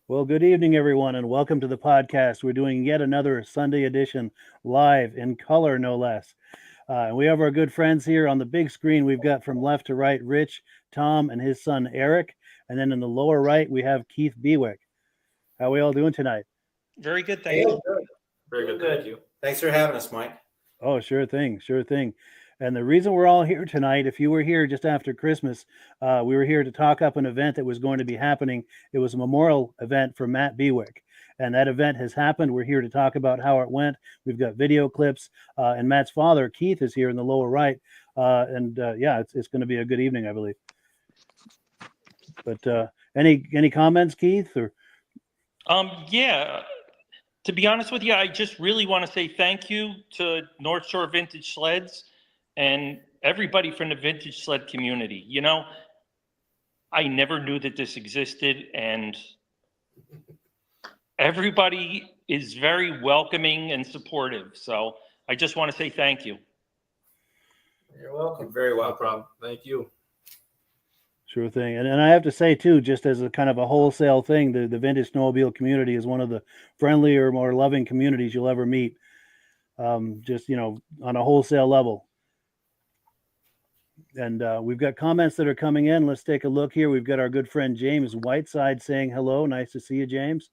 Well, good evening, everyone, and welcome to the podcast. We're doing yet another Sunday edition live in color, no less. And we have our good friends here on the big screen. We've got from left to right Rich, Tom, and his son Eric. And then in the lower right, we have Keith Bewick. How are we all doing tonight? Very good, thank you. Very good, thank you. Thanks for having us, Mike. Oh, sure thing, sure thing. And the reason we're all here tonight, if you were here just after Christmas, we were here to talk up an event that was going to be happening. It was a memorial event for Matt Bewick. And that event has happened. We're here to talk about how it went. We've got video clips. And Matt's father, Keith, is here in the lower right. It's going to be a good evening, I believe. But any comments, Keith? Or To be honest with you, I just really want to say thank you to Northshore Vintage Sleds and everybody from the vintage sled community. You know, I never knew that this existed, and everybody is very welcoming and supportive. So I just want to say thank you. You're welcome. Very welcome. No problem. Thank you. Sure thing. And I have to say, too, just as a kind of a wholesale thing, the vintage snowmobile community is one of the friendlier, more loving communities you'll ever meet, just, you know, on a wholesale level. And we've got comments that are coming in. Let's take a look here. We've got our good friend James Whiteside saying hello. Nice to see you, James.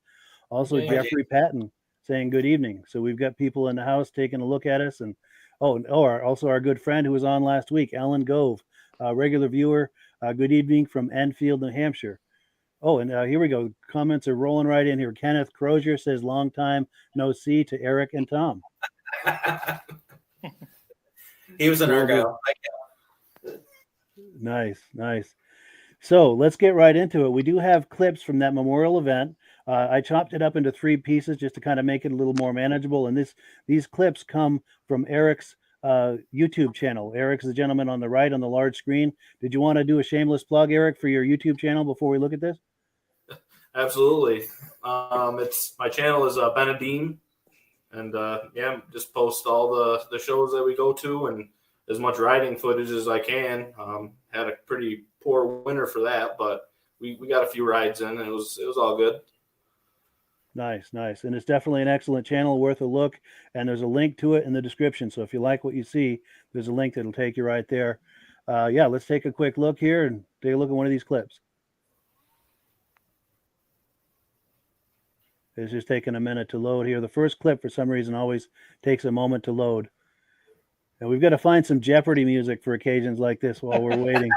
Also, hey, Jeffrey Patton saying good evening. So we've got people in the house taking a look at us. And also our good friend who was on last week, Alan Gove, regular viewer. Good evening from Enfield, New Hampshire. Oh, and here we go. Comments are rolling right in here. Kenneth Crozier says, long time no see to Eric and Tom. He was an Argyle. Nice. So let's get right into it. We do have clips from that memorial event. I chopped it up into 3 pieces just to kind of make it a little more manageable. And these clips come from Eric's YouTube channel. Eric's the gentleman on the right on the large screen. Did you want to do a shameless plug, Eric, for your YouTube channel before we look at this? Absolutely. It's my channel is Benedim, and just post all the shows that we go to and as much riding footage as I can. Had a pretty poor winter for that, but we got a few rides in, and it was all good. Nice. And it's definitely an excellent channel, worth a look. And there's a link to it in the description. So if you like what you see, there's a link that'll take you right there. Let's take a quick look here and take a look at one of these clips. It's just taking a minute to load here. The first clip, for some reason, always takes a moment to load. And we've got to find some Jeopardy music for occasions like this while we're waiting.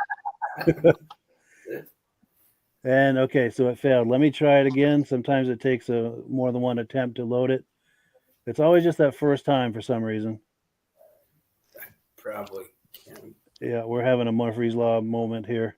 And okay, so it failed. Let me try it again. Sometimes it takes more than one attempt to load it. It's always just that first time for some reason. Probably. Yeah, we're having a Murphy's Law moment here.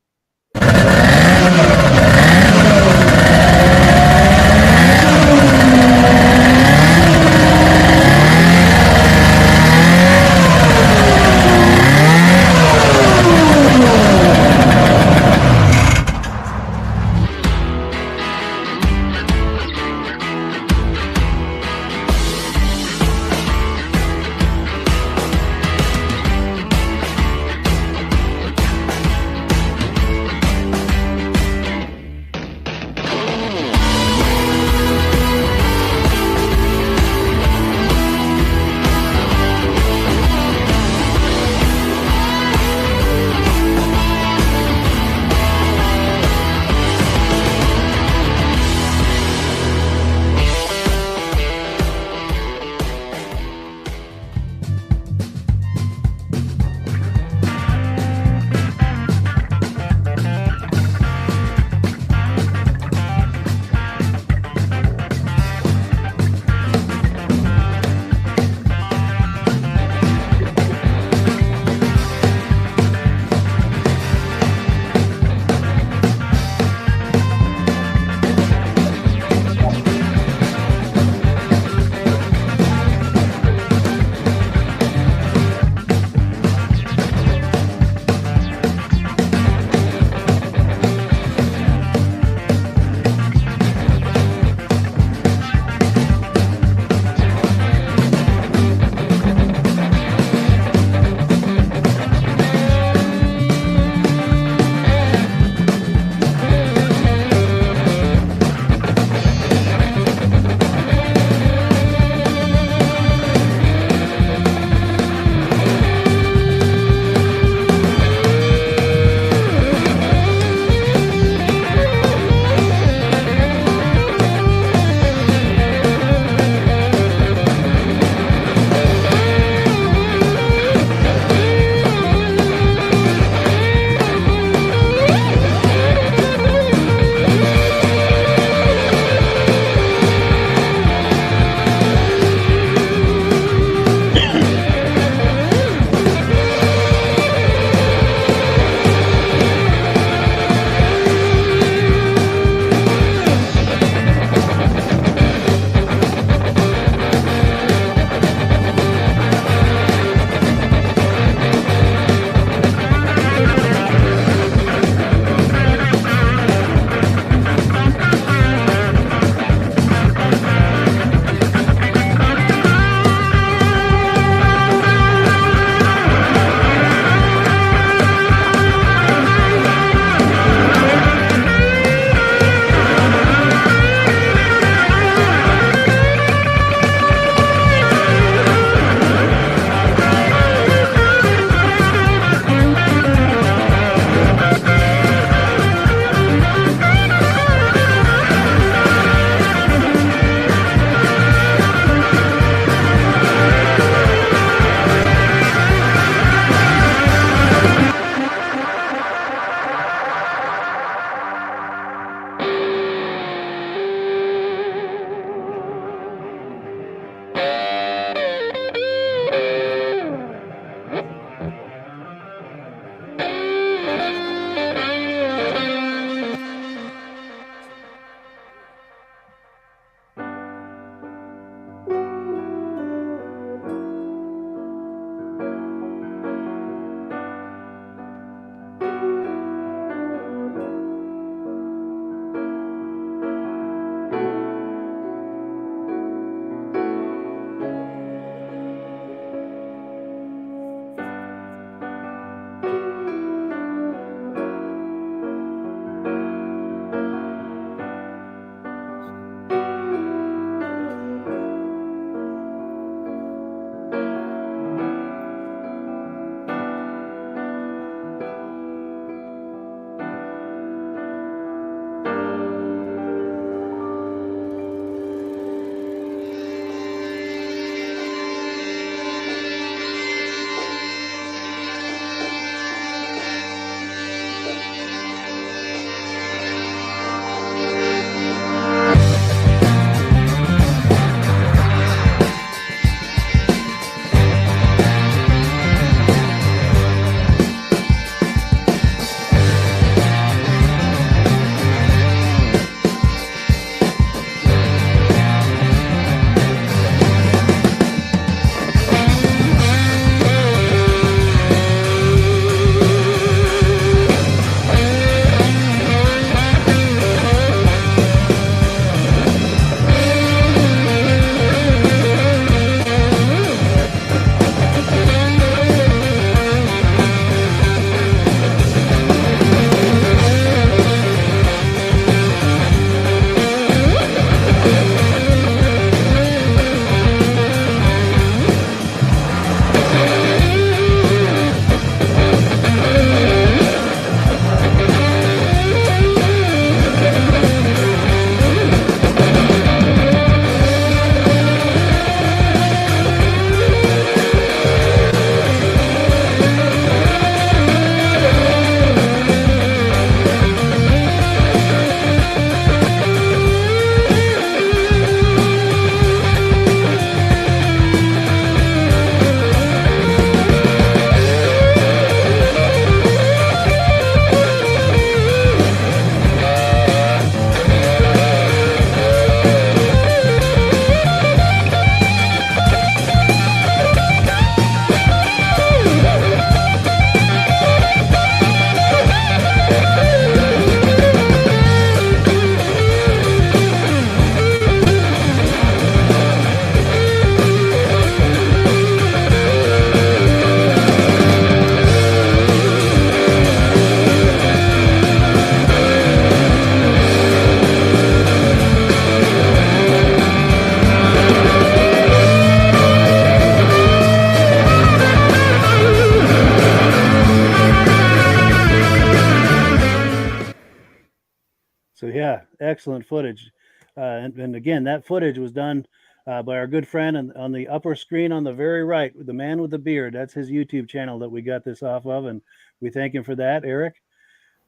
excellent footage. And again, that footage was done by our good friend on the upper screen on the very right, the man with the beard. That's his YouTube channel that we got this off of, and we thank him for that, Eric.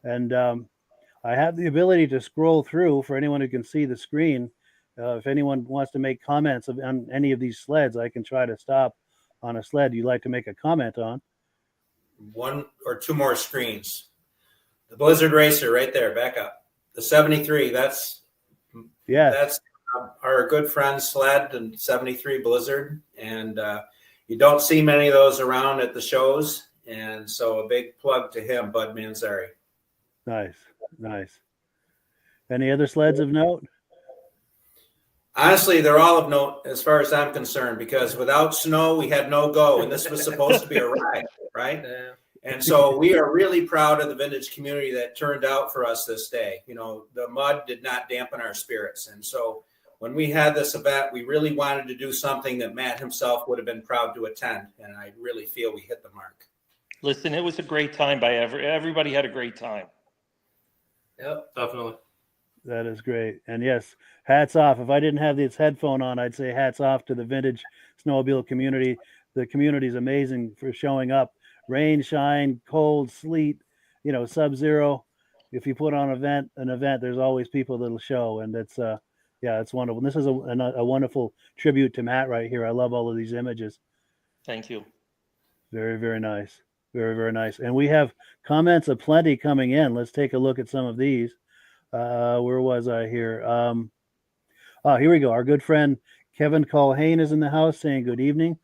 And I have the ability to scroll through for anyone who can see the screen. If anyone wants to make comments on any of these sleds, I can try to stop on a sled you'd like to make a comment on. One or two more screens. The Blizzard Racer right there, back up. The 73, that's our good friend sled and 73 Blizzard. And you don't see many of those around at the shows. And so a big plug to him, Bud Manzari. Nice. Any other sleds of note? Honestly, they're all of note as far as I'm concerned, because without snow, we had no go. And this was supposed to be a ride, right? Yeah. And so we are really proud of the vintage community that turned out for us this day. You know, the mud did not dampen our spirits. And so when we had this event, we really wanted to do something that Matt himself would have been proud to attend. And I really feel we hit the mark. Listen, it was a great time by everybody had a great time. Yep. Definitely. That is great. And yes, hats off. If I didn't have this headphone on, I'd say hats off to the vintage snowmobile community. The community is amazing for showing up. Rain, shine, cold, sleet, sub-zero. If you put on an event, there's always people that'll show. And it's wonderful. And this is a wonderful tribute to Matt right here. I love all of these images. Thank you. Very, very nice. Very, very nice. And we have comments aplenty coming in. Let's take a look at some of these. Where was I here? Here we go. Our good friend Kevin Colhane is in the house saying good evening.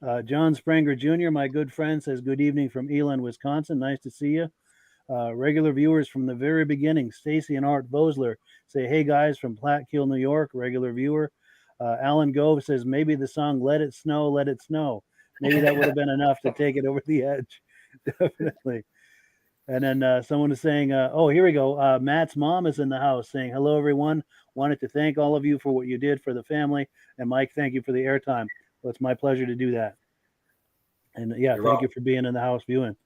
John Spranger Jr., my good friend, says good evening from Eland, Wisconsin. Nice to see you. Regular viewers from the very beginning, Stacy and Art Bosler, say, hey guys, from Platkill, New York, regular viewer. Alan Gove says, maybe the song Let It Snow, Let It Snow. Maybe that would have been enough to take it over the edge. Definitely. And then someone is saying, here we go. Matt's mom is in the house saying, hello, everyone. Wanted to thank all of you for what you did for the family. And Mike, thank you for the airtime. Well, it's my pleasure to do that. And thank you for being in the house viewing.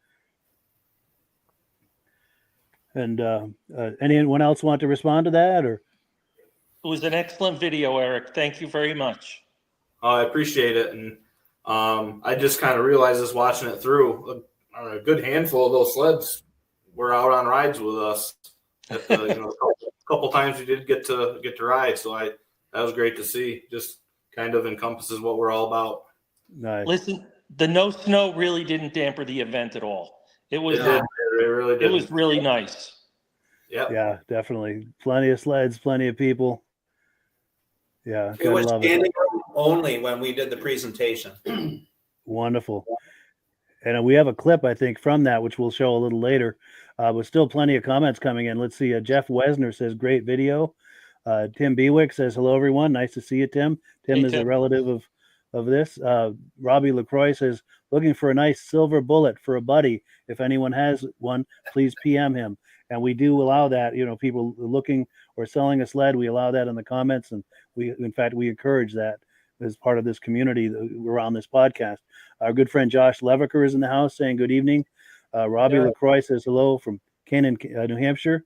And anyone else want to respond to that? Or It was an excellent video, Eric. Thank you very much. I appreciate it. And I just kind of realized this watching it through. A good handful of those sleds were out on rides with us. A couple times we did get to ride. So that was great to see. Just kind of encompasses what we're all about. Nice. Listen, the no snow really didn't damper the event at all. It was It really did. It was really nice. Yep. Yeah, definitely. Plenty of sleds, plenty of people. Yeah, It was love standing room only when we did the presentation. Wonderful. And we have a clip, I think, from that, which we'll show a little later. But still plenty of comments coming in. Let's see. Jeff Wesner says, great video. Tim Bewick says, hello, everyone. Nice to see you, Tim. Tim is a relative of this. Robbie LaCroix says, looking for a nice silver bullet for a buddy. If anyone has one, please PM him. And we do allow that. People looking or selling a sled, we allow that in the comments. And we encourage that as part of this community around this podcast. Our good friend Josh Levicker is in the house saying good evening. Robbie LaCroix says hello from Canaan, New Hampshire.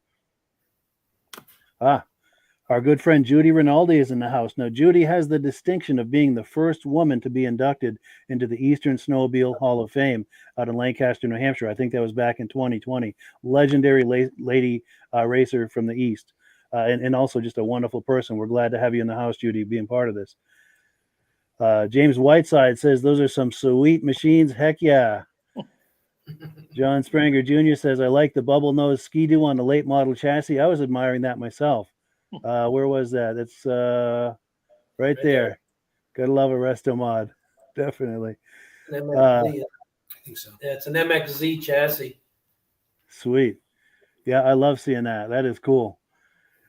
Our good friend Judy Rinaldi is in the house. Now, Judy has the distinction of being the first woman to be inducted into the Eastern Snowmobile Hall of Fame out in Lancaster, New Hampshire. I think that was back in 2020. Legendary lady racer from the East. And also just a wonderful person. We're glad to have you in the house, Judy, being part of this. James Whiteside says, those are some sweet machines. Heck yeah. John Spranger Jr. says, I like the bubble nose Ski-Doo on the late model chassis. I was admiring that myself. Where was that? It's right there. Gotta love a resto mod. Definitely. I think so. Yeah, it's an MXZ chassis. Sweet. Yeah, I love seeing that. That is cool.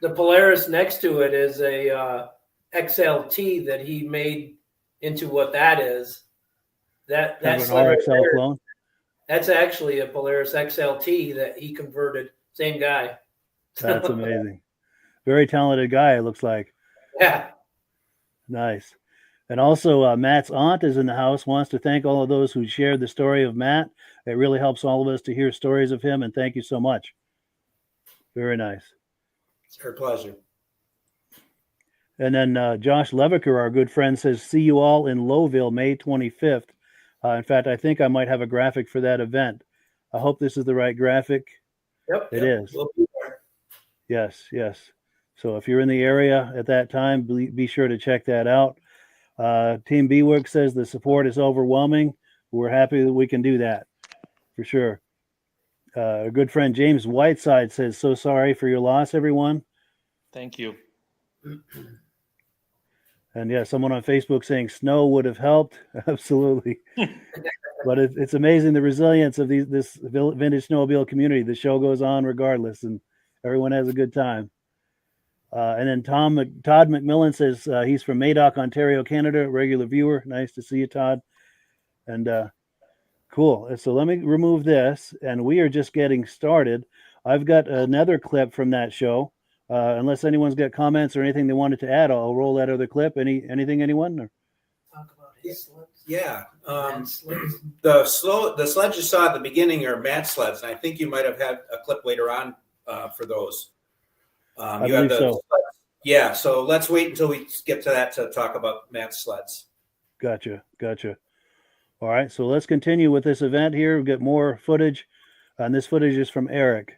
The Polaris next to it is a XLT that he made into what that is. That's an RXL clone. That's actually a Polaris XLT that he converted. Same guy. That's amazing. Very talented guy, it looks like. Yeah. Nice. And also, Matt's aunt is in the house, wants to thank all of those who shared the story of Matt. It really helps all of us to hear stories of him, and thank you so much. Very nice. It's our pleasure. And then Josh Levicker, our good friend, says, see you all in Lowville, May 25th. In fact, I think I might have a graphic for that event. I hope this is the right graphic. Yep. It is. We'll be there. Yes, yes. So if you're in the area at that time, be sure to check that out. Team Bewick says the support is overwhelming. We're happy that we can do that, for sure. Our good friend James Whiteside says, so sorry for your loss, everyone. Thank you. And yeah, someone on Facebook saying snow would have helped. Absolutely. But it's amazing the resilience of this vintage snowmobile community. The show goes on regardless, and everyone has a good time. And then Todd McMillan says he's from Madoc, Ontario, Canada, regular viewer. Nice to see you, Todd. And cool. So let me remove this, and we are just getting started. I've got another clip from that show. Unless anyone's got comments or anything they wanted to add, I'll roll that other clip. Anything, anyone? Or? Talk about his sleds. Yeah. Sleds. The sleds you saw at the beginning are Matt sleds, and I think you might have had a clip later on for those. I believe so. Yeah, so let's wait until we get to that to talk about Matt's sleds. Gotcha. All right, so let's continue with this event here. We've got more footage, and this footage is from Eric.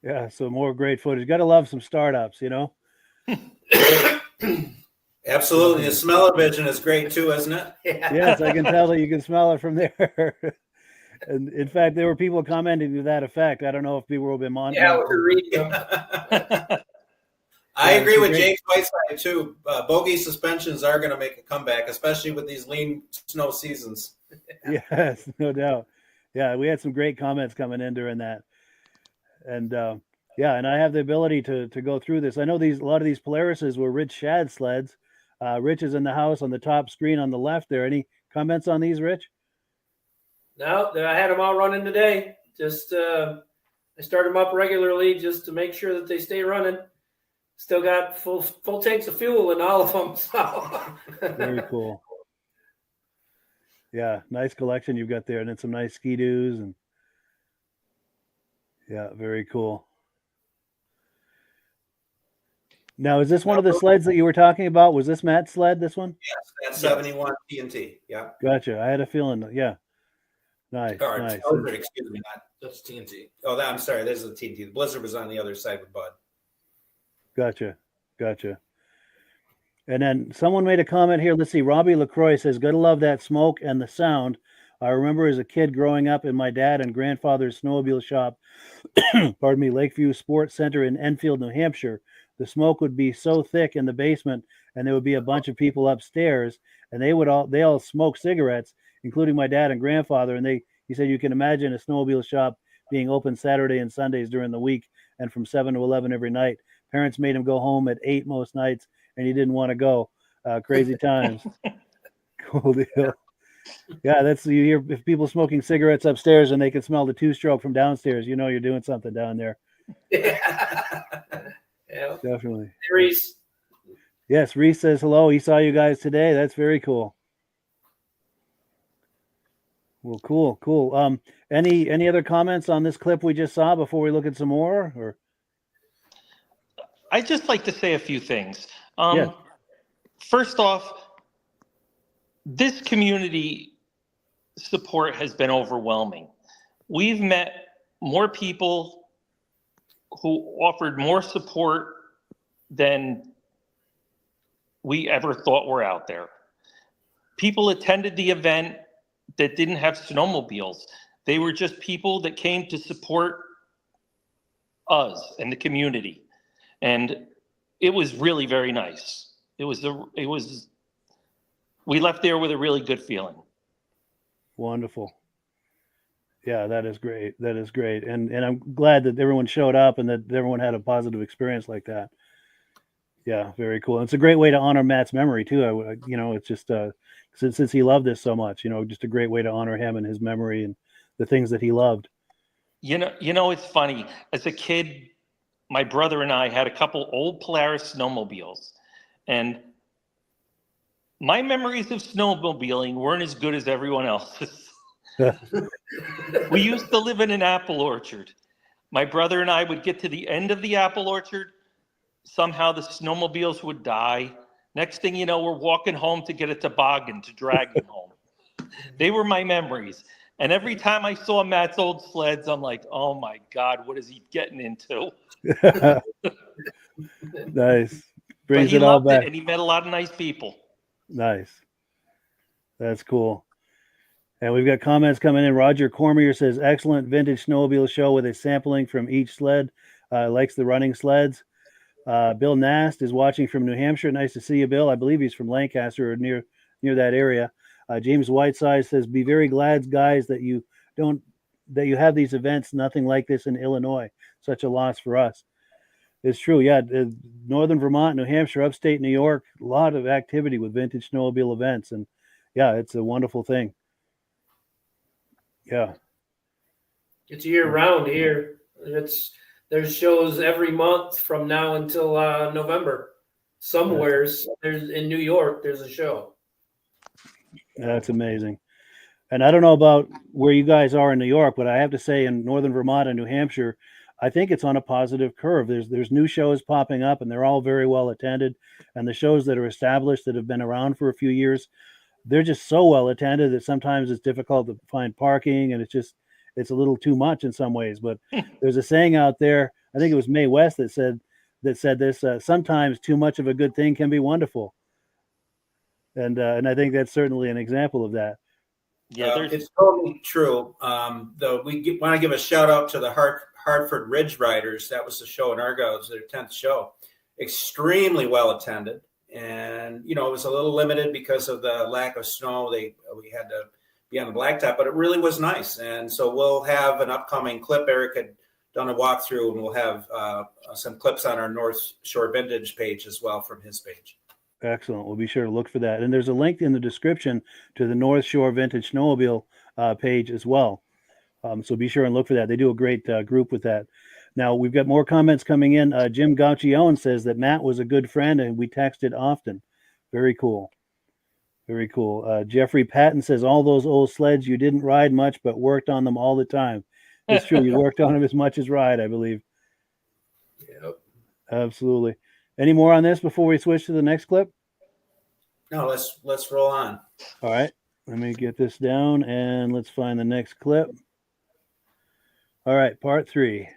Yeah, so more great footage. Got to love some startups, you know. Absolutely. The smell-o-vision is great too, isn't it? Yes, I can tell that you can smell it from there. And in fact, there were people commenting to that effect. I don't know if people have been monitoring. Yeah, we're reading them. I agree with James Whiteside too. Bogey suspensions are going to make a comeback, especially with these lean snow seasons. Yes, no doubt. Yeah, we had some great comments coming in during that. And yeah, and I have the ability to go through this. I know a lot of these Polarises were Rich Shad sleds. Rich is in the house on the top screen on the left there. Any comments on these, Rich? No, I had them all running today. Just I start them up regularly just to make sure that they stay running. Still got full tanks of fuel in all of them. So. Very cool. Yeah, nice collection you've got there, and then some nice ski-doos, and yeah, very cool. Now, is this one of the sleds that you were talking about? Was this Matt's sled, this one? Yes, that's 71 TNT. Yeah. Gotcha. I had a feeling. Yeah. Nice. Nice. Blizzard, excuse me. That's TNT. Oh, I'm sorry. There's the TNT. The Blizzard was on the other side with Bud. Gotcha. And then someone made a comment here. Let's see. Robbie LaCroix says, "Gotta love that smoke and the sound. I remember as a kid growing up in my dad and grandfather's snowmobile shop, pardon me, Lakeview Sports Center in Enfield, New Hampshire. The smoke would be so thick in the basement, and there would be a bunch of people upstairs, and they all smoke cigarettes, including my dad and grandfather. And he said you can imagine a snowmobile shop being open Saturday and Sundays during the week, and from 7 to 11 every night. Parents made him go home at 8 most nights, and he didn't want to go. Crazy times." Cool deal. Yeah, you hear if people smoking cigarettes upstairs and they can smell the two-stroke from downstairs, you know you're doing something down there. Yeah, definitely. Hey, Reese. Yes, Reese says hello. He saw you guys today. That's very cool. Well, cool. Any other comments on this clip we just saw before we look at some more? Or I'd just like to say a few things. Yeah. First off, this community support has been overwhelming. We've met more people who offered more support than we ever thought were out there. People attended the event that didn't have snowmobiles. They were just people that came to support us and the community. And it was really very nice. We left there with a really good feeling. wonderful. Yeah, that is great. And I'm glad that everyone showed up and that everyone had a positive experience like that. Yeah, very cool. And it's a great way to honor Matt's memory too. It's just since he loved this so much, just a great way to honor him and his memory and the things that he loved. It's funny. As a kid, my brother and I had a couple old Polaris snowmobiles, and my memories of snowmobiling weren't as good as everyone else's. We used to live in an apple orchard. My brother and I would get to the end of the apple orchard. Somehow the snowmobiles would die. Next thing you know, we're walking home to get a toboggan to drag them home. They were my memories. And every time I saw Matt's old sleds, I'm like, oh my God, what is he getting into? Nice. Brings but he it all loved back. it, and he met a lot of nice people. Nice. That's cool. And we've got comments coming in. Roger Cormier says, excellent vintage snowmobile show with a sampling from each sled. Likes the running sleds. Bill Nast is watching from New Hampshire. Nice to see you, Bill. I believe he's from Lancaster or near that area. James Whiteside says, be very glad, guys, that you have these events. Nothing like this in Illinois. Such a loss for us. It's true. Yeah. Northern Vermont, New Hampshire, upstate New York, a lot of activity with vintage snowmobile events. And yeah, it's a wonderful thing. Yeah. It's year round here. There's shows every month from now until November. Somewheres there's in New York, there's a show. That's amazing. And I don't know about where you guys are in New York, but I have to say in Northern Vermont and New Hampshire, I think it's on a positive curve. There's new shows popping up and they're all very well attended. And the shows that are established that have been around for a few years, they're just so well attended that sometimes it's difficult to find parking and it's a little too much in some ways. But there's a saying out there, I think it was Mae West that said this. Sometimes too much of a good thing can be wonderful, and I think that's certainly an example of that. Yeah, it's totally true. Though we want to give a shout out to the Hartford Ridge Riders. That was the show in Argyle. It was their 10th show. Extremely well attended, and it was a little limited because of the lack of snow. We had to be on the blacktop, but it really was nice. And so we'll have an upcoming clip. Eric had done a walkthrough, and we'll have some clips on our North Shore Vintage page as well from his page. Excellent. We'll be sure to look for that. And there's a link in the description to the North Shore Vintage Snowmobile page as well. So be sure and look for that. They do a great group with that. Now, we've got more comments coming in. Jim Gauchione says that Matt was a good friend and we texted often. Very cool. Very cool. Jeffrey Patton says, all those old sleds, you didn't ride much, but worked on them all the time. It's true. You worked on them as much as ride, I believe. Yep. Absolutely. Any more on this before we switch to the next clip? No, let's roll on. All right. Let me get this down and let's find the next clip. All right. Part 3.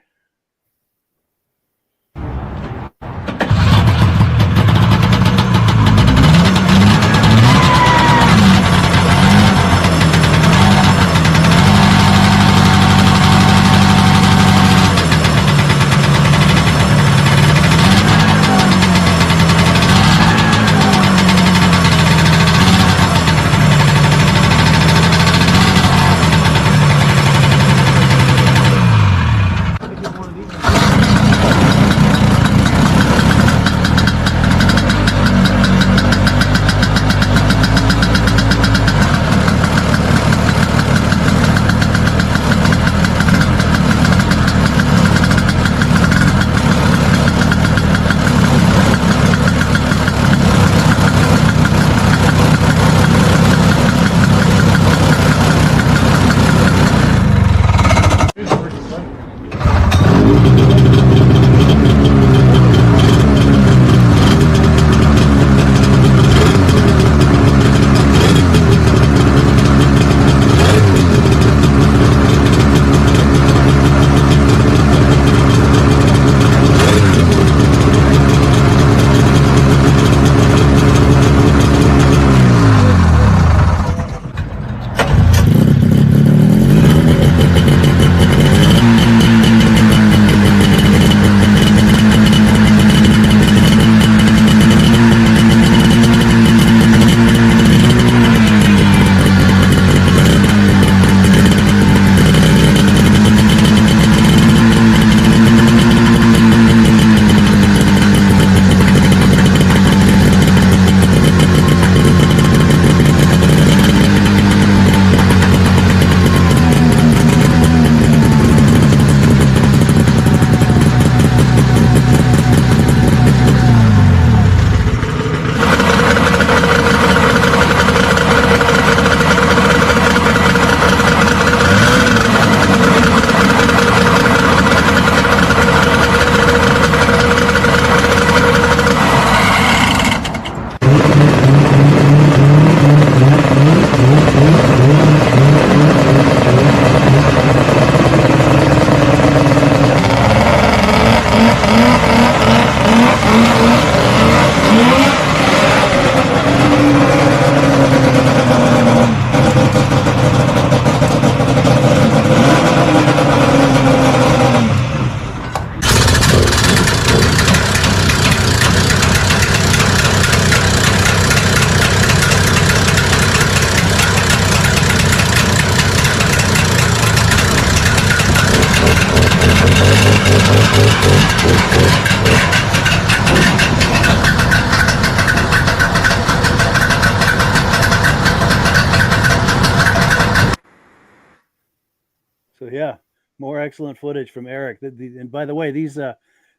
So yeah, more excellent footage from Eric. And by the way, these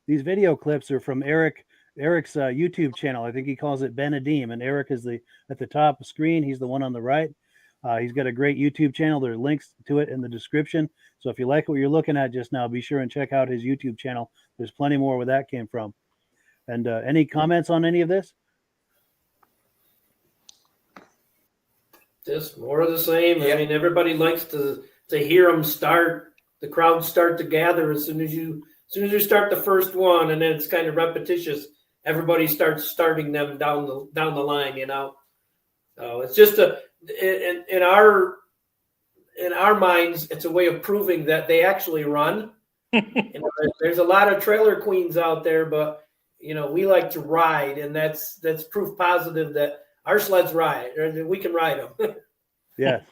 video clips are from Eric's YouTube channel. I think he calls it Benedim, and Eric is at the top of the screen. He's the one on the right. He's got a great YouTube channel. There are links to it in the description. So if you like what you're looking at just now, be sure and check out his YouTube channel. There's plenty more where that came from. And any comments on any of this? Just more of the same. I mean, everybody likes to hear them start. The crowd start to gather as soon as you as soon as you start the first one, and then it's kind of repetitious, everybody starts starting them down the line, you know. So it's just in our minds, it's a way of proving that they actually run. You know, there's a lot of trailer queens out there, but you know, we like to ride, and that's proof positive that our sleds ride, or we can ride them. Yes,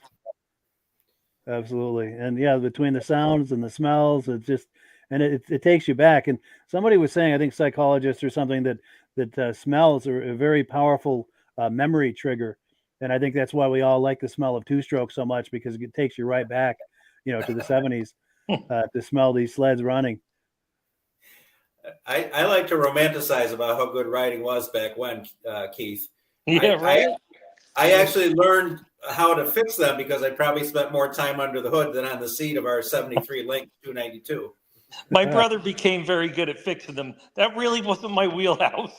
absolutely. And yeah, between the sounds and the smells, it's just, and it takes you back. And somebody was saying, I think psychologists or something, that smells are a very powerful memory trigger. And I think that's why we all like the smell of two-stroke so much, because it takes you right back, you know, to the 70s to smell these sleds running. I like to romanticize about how good riding was back when, Keith. Yeah, right. I actually learned how to fix them because I probably spent more time under the hood than on the seat of our 73 Link 292. My brother became very good at fixing them. That really wasn't my wheelhouse.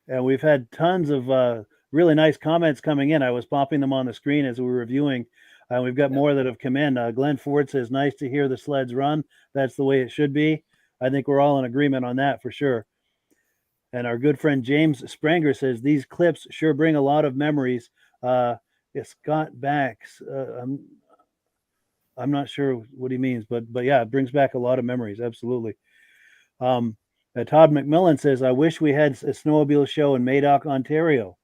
And we've had tons of really nice comments coming in. I was popping them on the screen as we were reviewing. We've got more that have come in. Glenn Ford says, nice to hear the sleds run. That's the way it should be. I think we're all in agreement on that for sure. And our good friend James Spranger says, these clips sure bring a lot of memories. Scott Backs. I'm not sure what he means, but yeah, it brings back a lot of memories. Absolutely. Todd McMillan says, I wish we had a snowmobile show in Madoc, Ontario.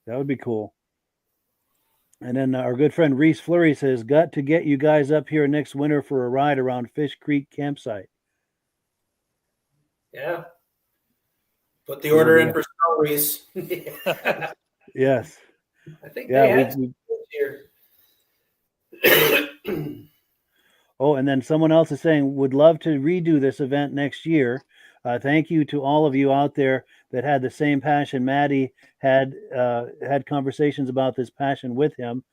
That would be cool. And then our good friend Reese Fleury says, got to get you guys up here next winter for a ride around Fish Creek campsite. Yeah. Put the order in for snow, Reese. Yes. I think they had here. Oh, and then someone else is saying, would love to redo this event next year. Thank you to all of you out there that had the same passion Maddie had conversations about this passion with him.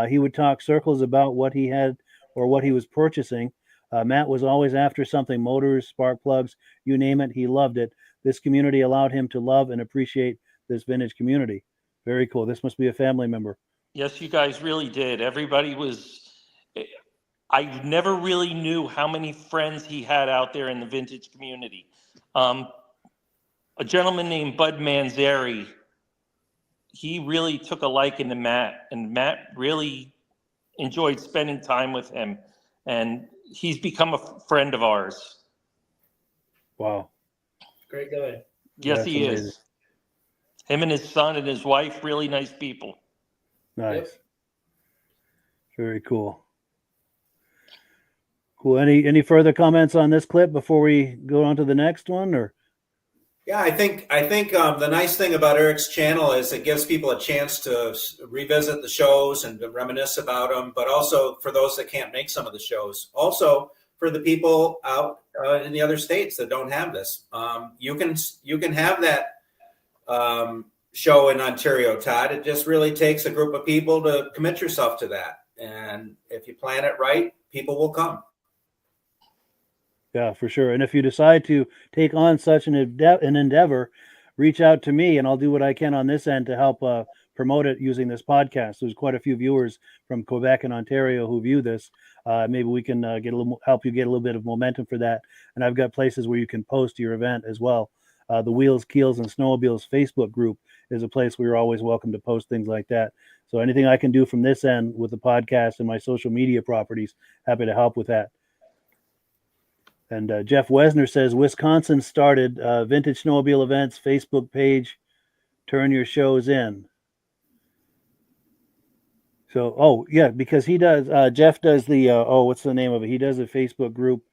He would talk circles about what he had or what he was purchasing. Matt was always after something, motors, spark plugs, you name it. He loved it. This community allowed him to love and appreciate this vintage community. Very cool. This must be a family member. Yes, you guys really did. Everybody was, I never really knew how many friends he had out there in the vintage community. A gentleman named Bud Manzari, he really took a liking to Matt, and Matt really enjoyed spending time with him, and he's become a friend of ours. Wow. Great guy. Yes, That's he amazing. is. Him and his son and his wife, really nice people. Nice. Yep. Very cool. Cool. Any further comments on this clip before we go on to the next one, or? Yeah, I think the nice thing about Eric's channel is it gives people a chance to revisit the shows and to reminisce about them, but also for those that can't make some of the shows. Also for the people out in the other states that don't have this, you can have that show in Ontario, Todd. It just really takes a group of people to commit yourself to that, and if you plan it right, people will come. Yeah, for sure. And if you decide to take on such an endeavor, reach out to me and I'll do what I can on this end to help promote it using this podcast. There's quite a few viewers from Quebec and Ontario who view this. Maybe we can help you get a little bit of momentum for that. And I've got places where you can post your event as well. The Wheels, Keels, and Snowmobiles Facebook group is a place where you're always welcome to post things like that. So anything I can do from this end with the podcast and my social media properties, happy to help with that. And Jeff Wesner says, Wisconsin started Vintage Snowmobile Events Facebook page. Turn your shows in. So, oh, yeah, because he does, Jeff does the, what's the name of it? He does a Facebook group.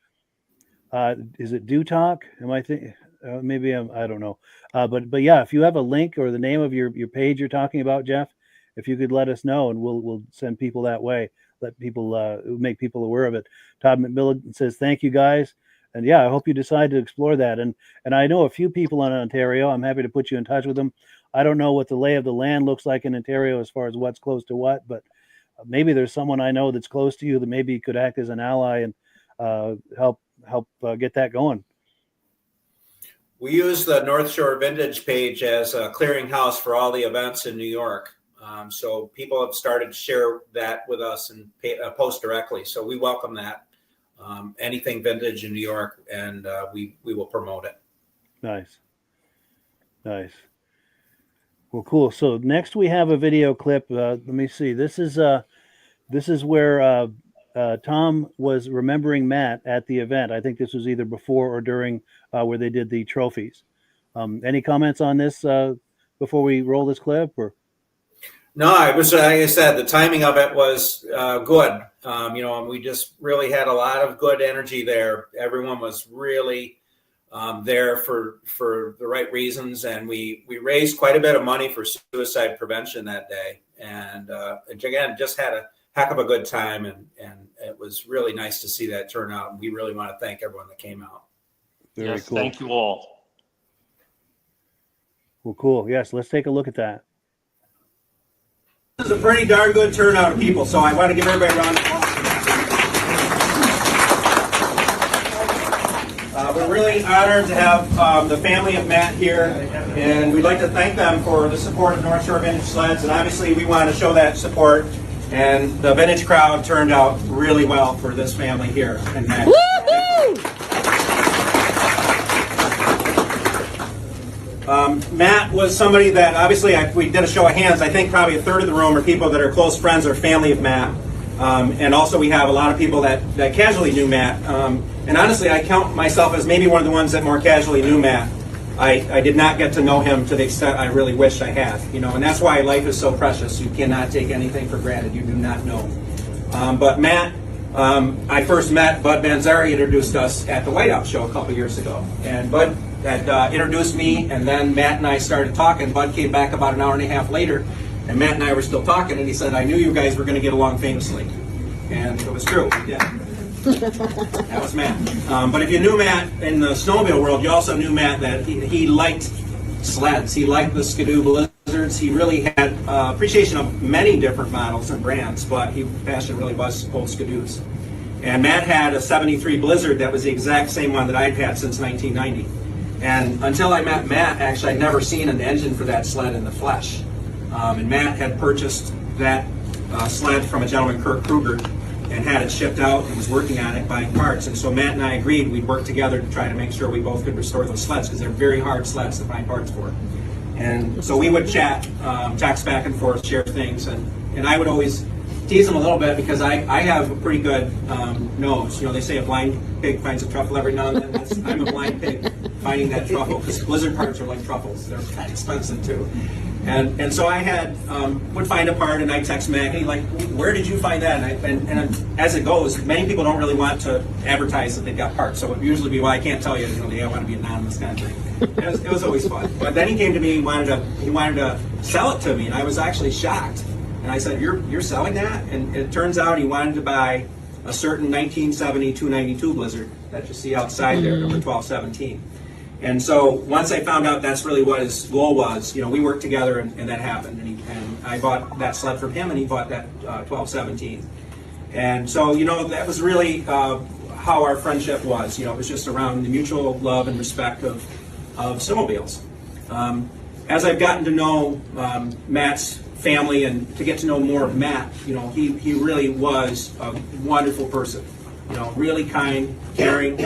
Is it Do Talk? Am I thinking? Maybe I don't know. But yeah, if you have a link or the name of your page you're talking about, Jeff, if you could let us know and we'll send people that way, let people, make people aware of it. Todd McMillan says, thank you guys. And yeah, I hope you decide to explore that. And I know a few people in Ontario. I'm happy to put you in touch with them. I don't know what the lay of the land looks like in Ontario as far as what's close to what, but maybe there's someone I know that's close to you that maybe could act as an ally and help get that going. We use the Northshore Vintage page as a clearinghouse for all the events in New York. So people have started to share that with us and post directly. So we welcome that. anything vintage in New York, and we will promote it. Nice. Well, cool. So next we have a video clip. Let me see. This is where Thom was remembering Matt at the event. I think this was either before or during where they did the trophies. Any comments on this before we roll this clip? Or no, it was, like I said, the timing of it was good. And we just really had a lot of good energy there. Everyone was really there for the right reasons, and we raised quite a bit of money for suicide prevention that day. And again, just had a heck of a good time, and it was really nice to see that turn out. And we really want to thank everyone that came out. Very cool. Thank you all. Well, cool. Yes, let's take a look at that. This is a pretty darn good turnout of people, so I want to give everybody a round of applause. We're really honored to have the family of Matt here, and we'd like to thank them for the support of Northshore Vintage Sleds, and obviously we want to show that support, and the vintage crowd turned out really well for this family here. And Matt. Matt was somebody that obviously we did a show of hands. I think probably a third of the room are people that are close friends or family of Matt. And also we have a lot of people that casually knew Matt. And honestly, I count myself as maybe one of the ones that more casually knew Matt. I did not get to know him to the extent I really wished I had. And that's why life is so precious. You cannot take anything for granted. You do not know. But Matt, I first met Bud Manzari, introduced us at the Whiteout show a couple years ago. And Bud had introduced me, and then Matt and I started talking. Bud came back about an hour and a half later, and Matt and I were still talking, and he said, I knew you guys were going to get along famously. And it was true. Yeah. That was Matt. But if you knew Matt in the snowmobile world, you also knew Matt that he liked sleds. He liked the Skidoo Blizzards. He really had appreciation of many different models and brands, but his passion really was old Skidoos. And Matt had a 73 Blizzard that was the exact same one that I'd had since 1990. And until I met Matt, actually, I'd never seen an engine for that sled in the flesh. And Matt had purchased that sled from a gentleman, Kirk Kruger, and had it shipped out and was working on it, buying parts. And so Matt and I agreed we'd work together to try to make sure we both could restore those sleds, because they're very hard sleds to find parts for. And so we would chat, text back and forth, share things, and I would always tease him a little bit because I have a pretty good nose. They say a blind pig finds a truffle every now and then. I'm a blind pig finding that truffle, because Blizzard parts are like truffles. They're kind of expensive too. And so I had would find a part, and I'd text Matt, hey, like, where did you find that? And as it goes, many people don't really want to advertise that they've got parts. So it would usually be, well, I can't tell you, I want to be anonymous kind of thing. It was always fun. But then he came to me, he wanted to sell it to me, and I was actually shocked. And I said, you're selling that? And it turns out he wanted to buy a certain 1970 292 Blizzard that you see outside there, number 1217. And so once I found out that's really what his goal was, we worked together, and that happened. And I bought that sled from him, and he bought that 1217. And so, that was really how our friendship was. It was just around the mutual love and respect of snowmobiles. As I've gotten to know Matt's family and to get to know more of Matt, he really was a wonderful person. Really kind, caring,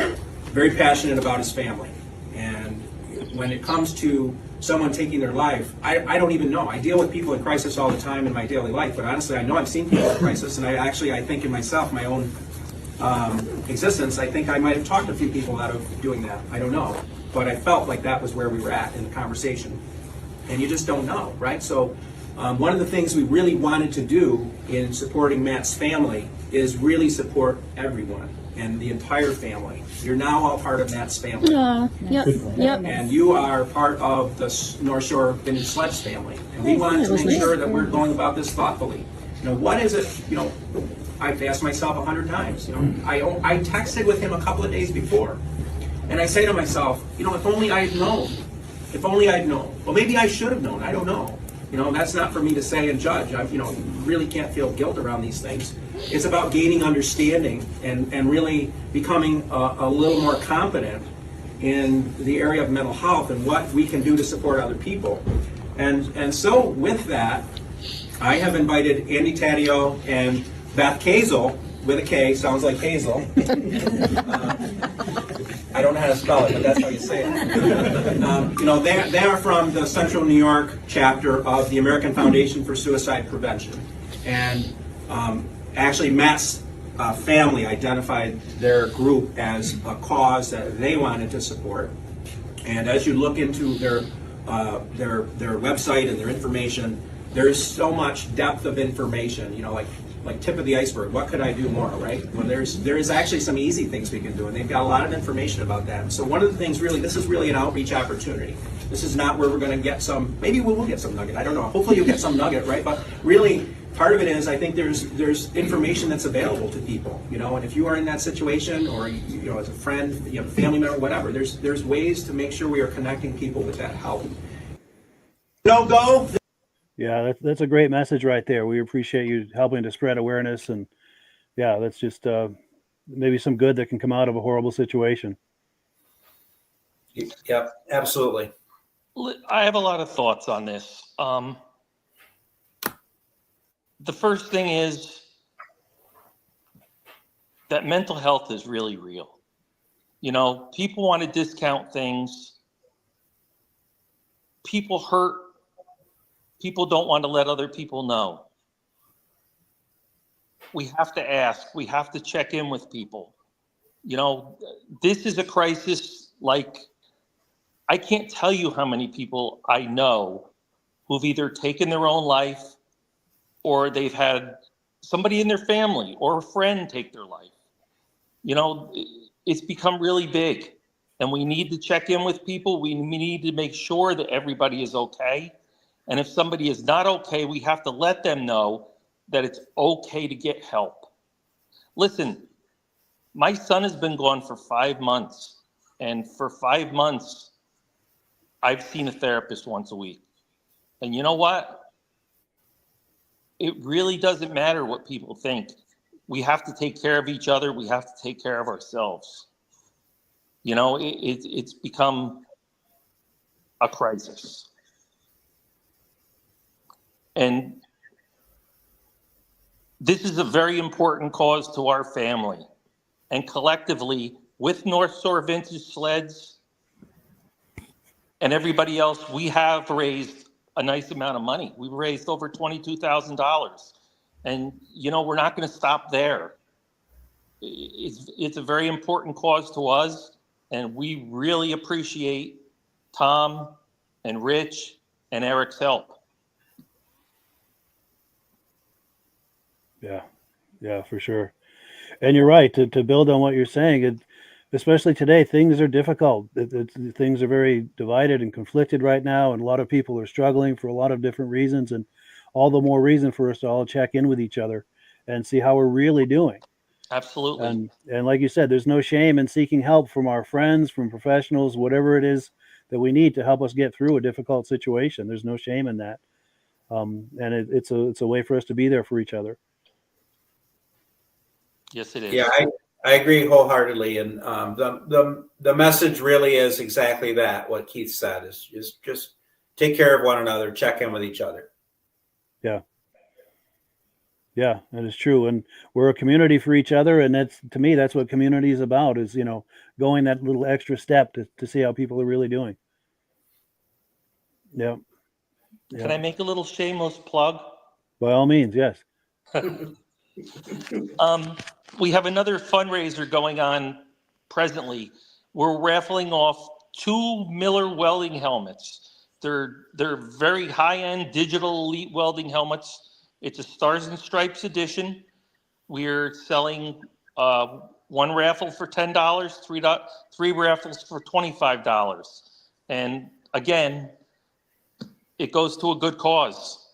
very passionate about his family. And when it comes to someone taking their life, I don't even know. I deal with people in crisis all the time in my daily life, but honestly, I know I've seen people in crisis, and I think in myself, my own existence, I think I might have talked to a few people out of doing that. I don't know. But I felt like that was where we were at in the conversation. And you just don't know, right? So one of the things we really wanted to do in supporting Matt's family is really support everyone and the entire family. You're now all part of Matt's family. Yep. And you are part of the Northshore Vintage Sleds family. And we wanted to make sure that we're going about this thoughtfully. What is it, I've asked myself 100 times. I texted with him a couple of days before. And I say to myself, if only I had known. If only I'd known. Well, maybe I should have known. I don't know. That's not for me to say and judge. I, really can't feel guilt around these things. It's about gaining understanding and really becoming a little more competent in the area of mental health and what we can do to support other people. And so with that, I have invited Andy Taddeo and Beth Kazel, with a K, sounds like Hazel. I don't know how to spell it, but that's how you say it. They are from the Central New York chapter of the American Foundation for Suicide Prevention. And actually, Matt's family identified their group as a cause that they wanted to support. And as you look into their website and their information, there's so much depth of information, like tip of the iceberg. What could I do more, right? Well, there is actually some easy things we can do, and they've got a lot of information about that. So one of the things, really, this is really an outreach opportunity. This is not where we're going to get some, maybe we will get some nugget, I don't know. Hopefully you'll get some nugget, right? But really, part of it is, I think there's information that's available to people, and if you are in that situation, or as a friend, a family member, whatever, there's ways to make sure we are connecting people with that help. Go. Yeah, that's a great message right there. We appreciate you helping to spread awareness, and yeah, that's just maybe some good that can come out of a horrible situation. Yep, absolutely. I have a lot of thoughts on this. The first thing is that mental health is really real. People want to discount things. People hurt. People don't want to let other people know. We have to ask. We have to check in with people. This is a crisis like, I can't tell you how many people I know who've either taken their own life, or they've had somebody in their family or a friend take their life. It's become really big, and we need to check in with people. We need to make sure that everybody is okay. And if somebody is not okay, we have to let them know that it's okay to get help. Listen, my son has been gone for 5 months, and for 5 months, I've seen a therapist once a week. And you know what? It really doesn't matter what people think. We have to take care of each other. We have to take care of ourselves. It's become a crisis. And this is a very important cause to our family. And collectively, with Northshore Vintage Sleds and everybody else, we have raised a nice amount of money. We've raised over $22,000. And, we're not going to stop there. It's a very important cause to us. And we really appreciate Thom and Rich and Eric's help. Yeah, for sure. And you're right, to build on what you're saying, especially today, things are difficult. Things are very divided and conflicted right now, and a lot of people are struggling for a lot of different reasons, and all the more reason for us to all check in with each other and see how we're really doing. Absolutely. And like you said, there's no shame in seeking help from our friends, from professionals, whatever it is that we need to help us get through a difficult situation. There's no shame in that. And it's a way for us to be there for each other. Yes, it is. Yeah, I agree wholeheartedly. And the message really is exactly that, what Keith said, is just take care of one another, check in with each other. Yeah, that is true. And we're a community for each other. And to me, that's what community is about, is, going that little extra step to see how people are really doing. Yeah. Can I make a little shameless plug? By all means, yes. We have another fundraiser going on presently. We're raffling off 2 Miller welding helmets. They're very high-end digital elite welding helmets. It's a Stars and Stripes edition. We're selling one raffle for $10, three raffles for $25. And again, it goes to a good cause.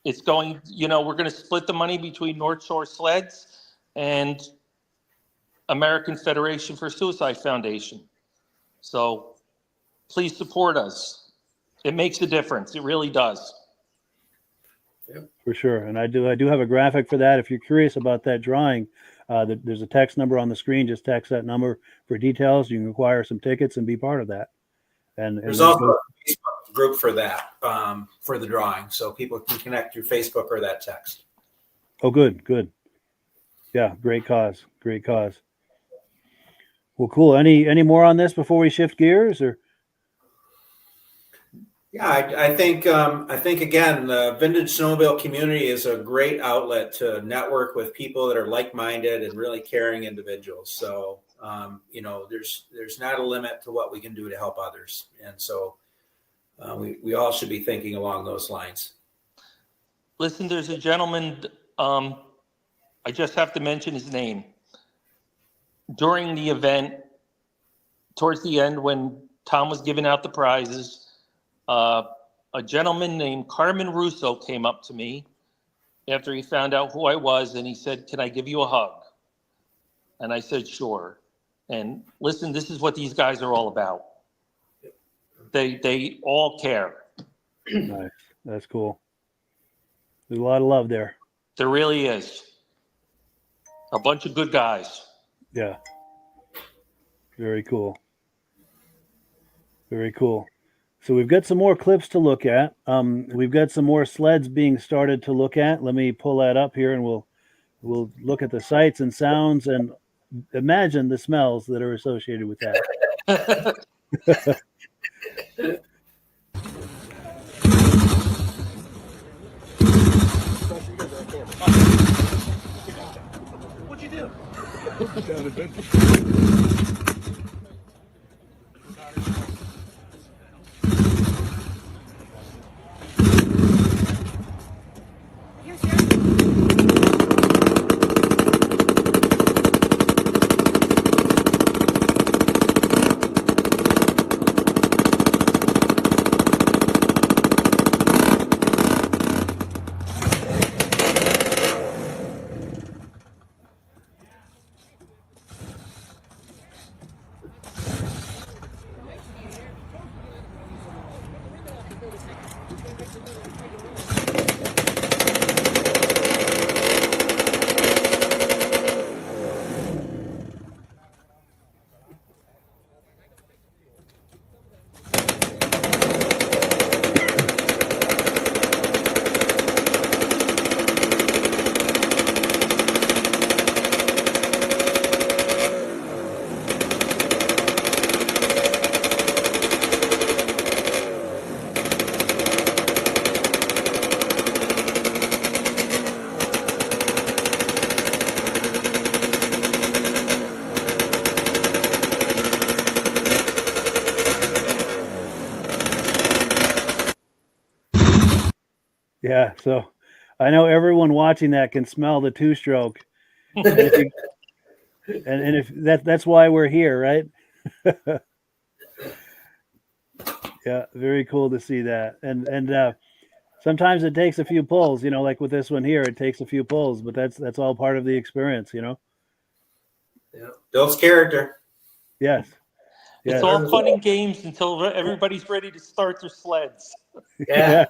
It's going, we're going to split the money between Northshore Sleds and American Federation for Suicide Foundation. So please support us. It makes a difference. It really does. For sure. And I do have a graphic for that. If you're curious about that drawing, there's a text number on the screen. Just text that number for details. You can acquire some tickets and be part of that. And there's also a Facebook group for that, for the drawing, so people can connect through Facebook or that text. Oh, good. Yeah, great cause. Great cause. Well, cool. Any more on this before we shift gears, or? Yeah, I think again, the vintage snowmobile community is a great outlet to network with people that are like-minded and really caring individuals. So, there's not a limit to what we can do to help others, and so we all should be thinking along those lines. Listen, there's a gentleman. I just have to mention his name. During the event, towards the end, when Tom was giving out the prizes, a gentleman named Carmen Russo came up to me after he found out who I was, and he said, "Can I give you a hug?" And I said, "Sure." And listen, this is what these guys are all about. They all care. Nice. That's cool. There's a lot of love there. There really is. A bunch of good guys. Yeah. Very cool. Very cool. So we've got some more clips to look at. We've got some more sleds being started to look at. Let me pull that up here, and we'll look at the sights and sounds and imagine the smells that are associated with that. What'd you do? Yeah, so I know everyone watching that can smell the two-stroke, and if that's why we're here, right? Yeah, very cool to see that, and sometimes it takes a few pulls, like with this one here, it takes a few pulls, but that's all part of the experience, Yeah, builds character. Yes. It's all fun and games until everybody's ready to start their sleds. Yeah.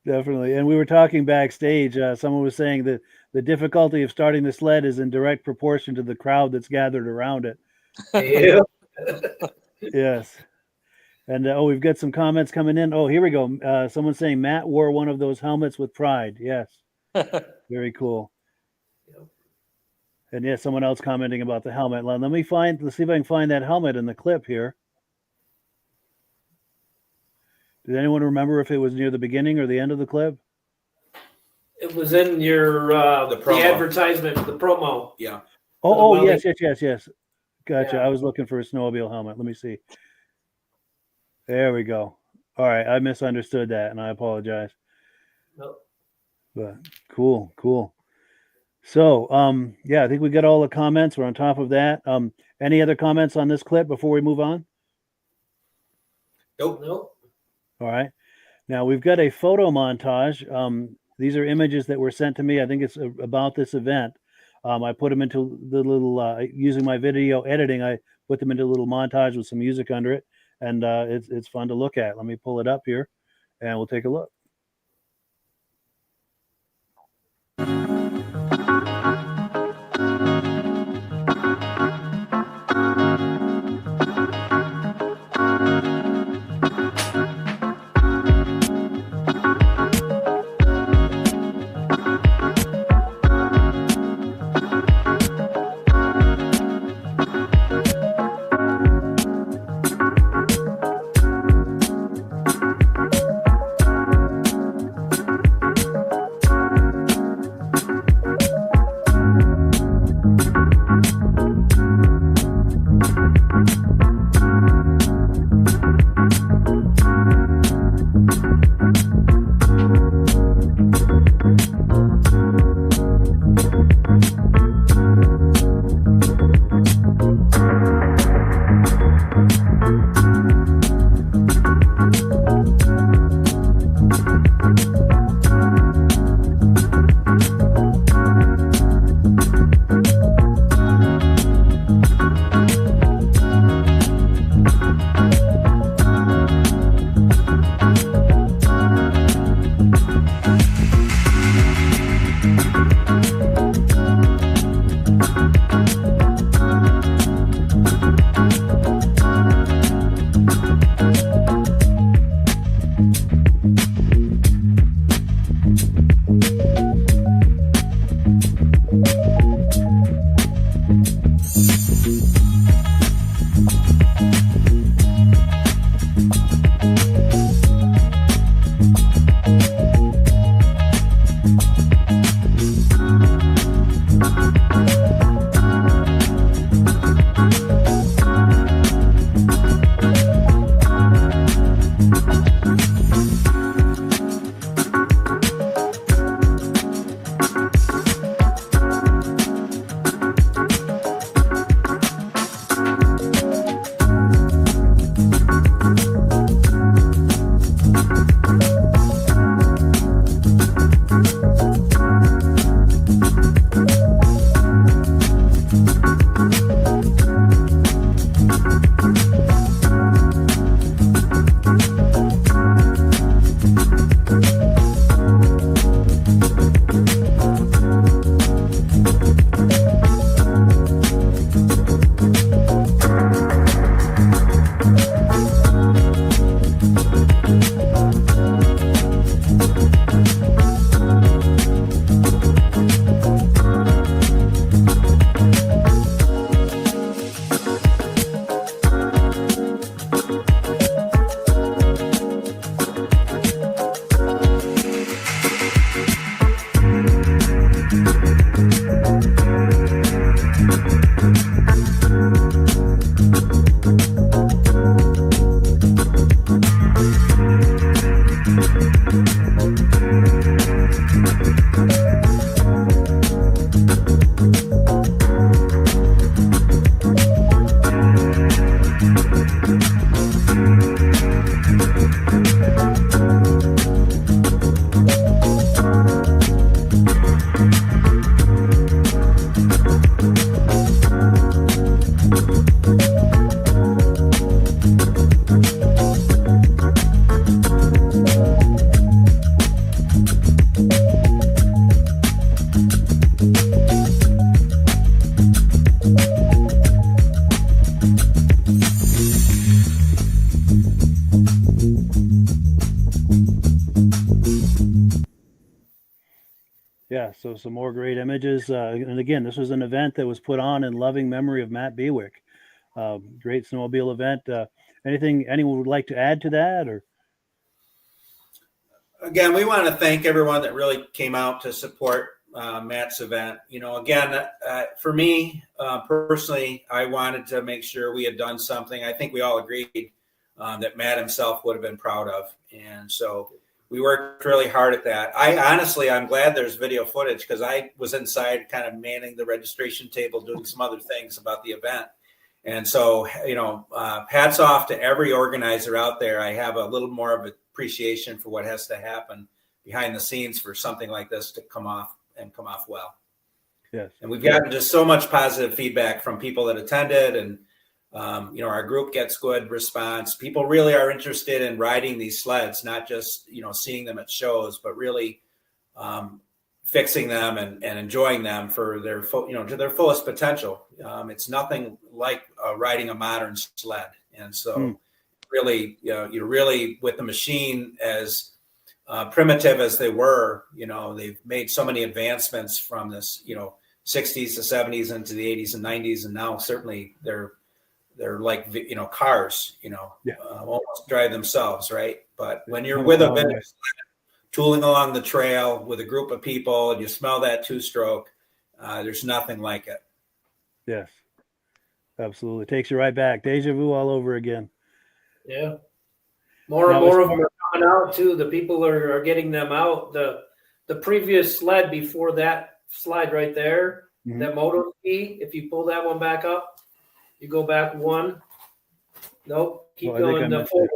Definitely. And we were talking backstage. Someone was saying that the difficulty of starting the sled is in direct proportion to the crowd that's gathered around it. Yeah. Yes. And we've got some comments coming in. Oh, here we go. Someone's saying Matt wore one of those helmets with pride. Yes. Very cool. Yep. And yeah, someone else commenting about the helmet. Let's see if I can find that helmet in the clip here. Did anyone remember if it was near the beginning or the end of the clip? It was in your the advertisement, the promo. Yeah. Oh, yes. Gotcha. Yeah. I was looking for a snowmobile helmet. Let me see. There we go. All right, I misunderstood that, and I apologize. Nope. But cool. So, I think we got all the comments. We're on top of that. Any other comments on this clip before we move on? Nope. All right. Now we've got a photo montage. These are images that were sent to me. I think it's about this event. I put them into the little, using my video editing, I put them into a little montage with some music under it. And it's fun to look at. Let me pull it up here and we'll take a look. Yeah, so some more great images. And again, this was an event that was put on in loving memory of Matt Bewick. Great snowmobile event. Anything anyone would like to add to that? Or again, we want to thank everyone that really came out to support Matt's event. You know, again, for me personally, I wanted to make sure we had done something. I think we all agreed that Matt himself would have been proud of, and so we worked really hard at that. I'm glad there's video footage because I was inside kind of manning the registration table, doing some other things about the event. And so, you know, hats off to every organizer out there. I have a little more of appreciation for what has to happen behind the scenes for something like this to come off well. yes, And we've gotten just so much positive feedback from people that attended, and you know, our group gets good response. People really are interested in riding these sleds, not just, you know, seeing them at shows, but really fixing them and enjoying them for their, you know, to their fullest potential. It's nothing like riding a modern sled. And so really, you know, you're really with the machine as primitive as they were, you know, they've made so many advancements from this, you know, 60s to 70s into the 80s and 90s. And now certainly they're like, you know, cars, you know, almost drive themselves, right? But when you're with a vintage sled, tooling along the trail with a group of people and you smell that two-stroke, there's nothing like it. yes, absolutely. Takes you right back. Deja vu all over again. Yeah. More and more of them are coming out too. The people are getting them out. The previous sled before that slide right there, that motor key, if you pull that one back up, you go back one. Nope. Keep going forward.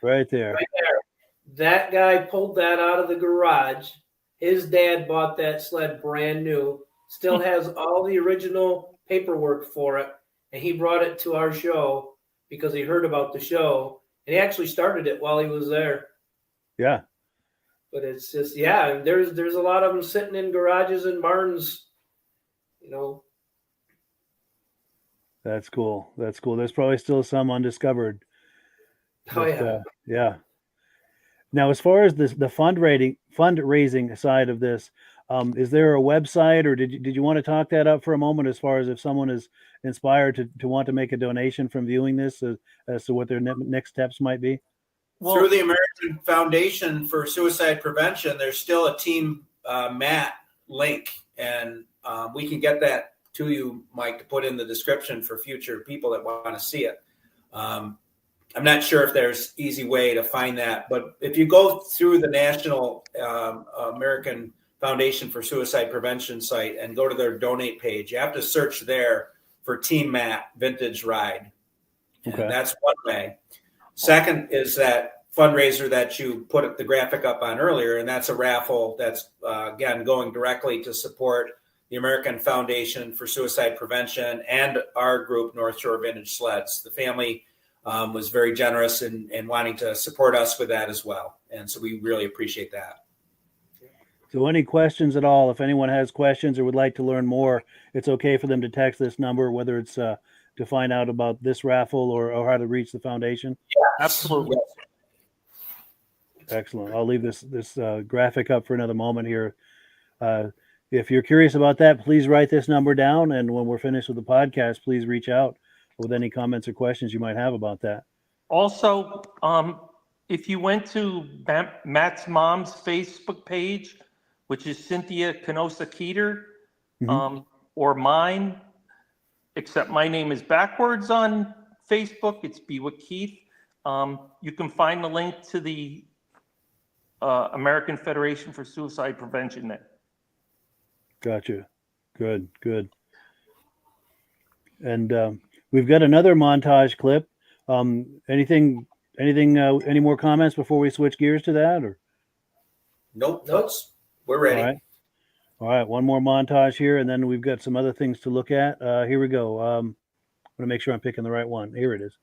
Right there. Right there. That guy pulled that out of the garage. His dad bought that sled brand new. Still has all the original paperwork for it. And he brought it to our show because he heard about the show. And he actually started it while he was there. Yeah. But it's just, yeah, there's a lot of them sitting in garages and barns, you know. That's cool. That's cool. There's probably still some undiscovered. Oh, yeah. Yeah. Now, as far as the fundraising side of this, is there a website, or did you want to talk that up for a moment as far as if someone is inspired to want to make a donation from viewing this as to what their next steps might be? Well, through the American Foundation for Suicide Prevention, there's still a Team Matt link, and we can get that to you, Mike, to put in the description for future people that want to see it. I'm not sure if there's easy way to find that, but if you go through the National American Foundation for Suicide Prevention site and go to their donate page, you have to search there for Team Matt Vintage Ride. Okay. And that's one way. Second is that fundraiser that you put the graphic up on earlier, and that's a raffle that's, again, going directly to support the American Foundation for Suicide Prevention, and our group, Northshore Vintage Sleds. The family was very generous in wanting to support us with that as well. And so we really appreciate that. So any questions at all, if anyone has questions or would like to learn more, it's okay for them to text this number, whether it's to find out about this raffle or how to reach the foundation? Absolutely. Excellent. I'll leave this graphic up for another moment here. If you're curious about that, please write this number down. And when we're finished with the podcast, please reach out with any comments or questions you might have about that. Also, if you went to Matt's mom's Facebook page, which is Cynthia Canosa Keeter, or mine, except my name is backwards on Facebook. It's Bewick Keith. You can find the link to the American Federation for Suicide Prevention there. Gotcha. Good. And we've got another montage clip. Anything? Any more comments before we switch gears to that? Or Nope. We're ready. All right. One more montage here, and then we've got some other things to look at. Here we go. I'm going to make sure I'm picking the right one. Here it is.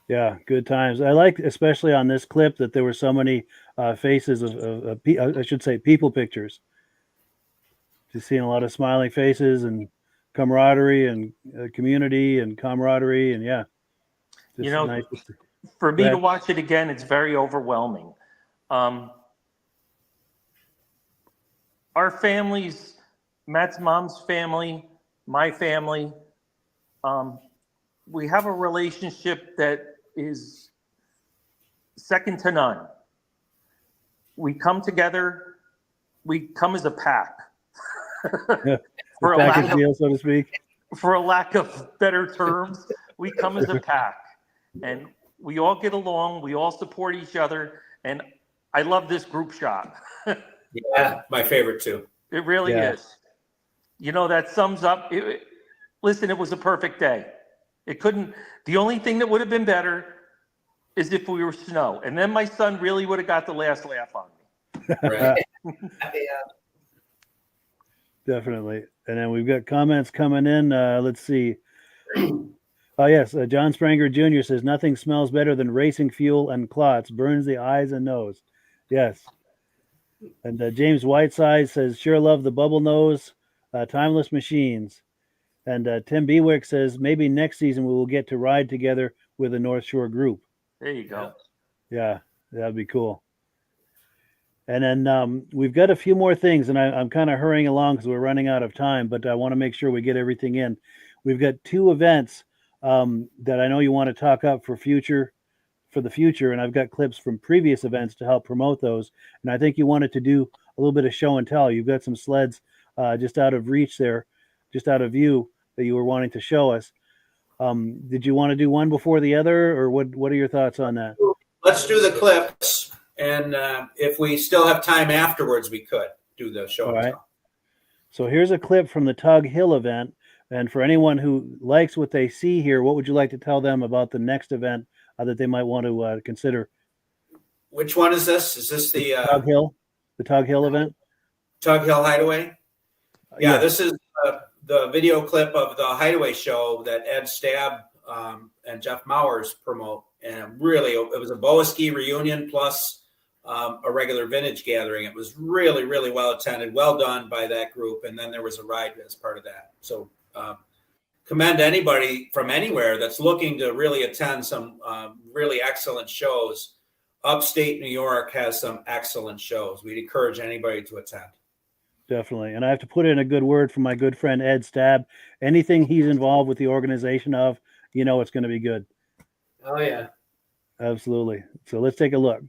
Yeah, good times. I like, especially on this clip, that there were so many faces of I should say, people pictures. Just seeing a lot of smiling faces and camaraderie and community and camaraderie, and yeah, You know, nice. for me to watch it again, it's very overwhelming. Our families, Matt's mom's family, my family, we have a relationship that is second to none. We come together, we come as a pack. For a package deal, so to speak. For a lack of better terms, we come as a pack, and we all get along. We all support each other, and I love this group shot. Yeah, my favorite too. It really is. You know, that sums up. Listen, it was a perfect day. It couldn't. The only thing that would have been better is if we were snow, and then my son really would have got the last laugh on me. Right. Definitely. And then we've got comments coming in. Let's see. Oh, yes. John Spranger Jr. says, nothing smells better than racing fuel and clots. Burns the eyes and nose. Yes. And James Whiteside says, sure love the bubble nose, timeless machines. And Tim Bewick says, maybe next season we will get to ride together with the North Shore group. There you go. Yeah, that'd be cool. And then we've got a few more things, and I'm kind of hurrying along because we're running out of time, but I want to make sure we get everything in. We've got 2 events that I know you want to talk up for the future, and I've got clips from previous events to help promote those. And I think you wanted to do a little bit of show and tell. You've got some sleds just out of reach there, just out of view that you were wanting to show us. Did you want to do one before the other, or what are your thoughts on that? Let's do the clips, and if we still have time afterwards, we could do the show. All right. So here's a clip from the Tug Hill event, and for anyone who likes what they see here, what would you like to tell them about the next event that they might want to consider? Which one is this? Is this the Tug Hill? The Tug Hill event? Tug Hill Hideaway? Yeah, Yeah. this is the video clip of the Hideaway show that Ed Stab and Jeff Mowers promote. And really, it was a Boa Ski reunion plus a regular vintage gathering. It was really, really well attended, well done by that group. And then there was a ride as part of that. So commend anybody from anywhere that's looking to really attend some really excellent shows. Upstate New York has some excellent shows. We'd encourage anybody to attend. Definitely. And I have to put in a good word for my good friend Ed Stab. Anything he's involved with the organization of, it's going to be good. Oh, yeah. Absolutely. So let's take a look.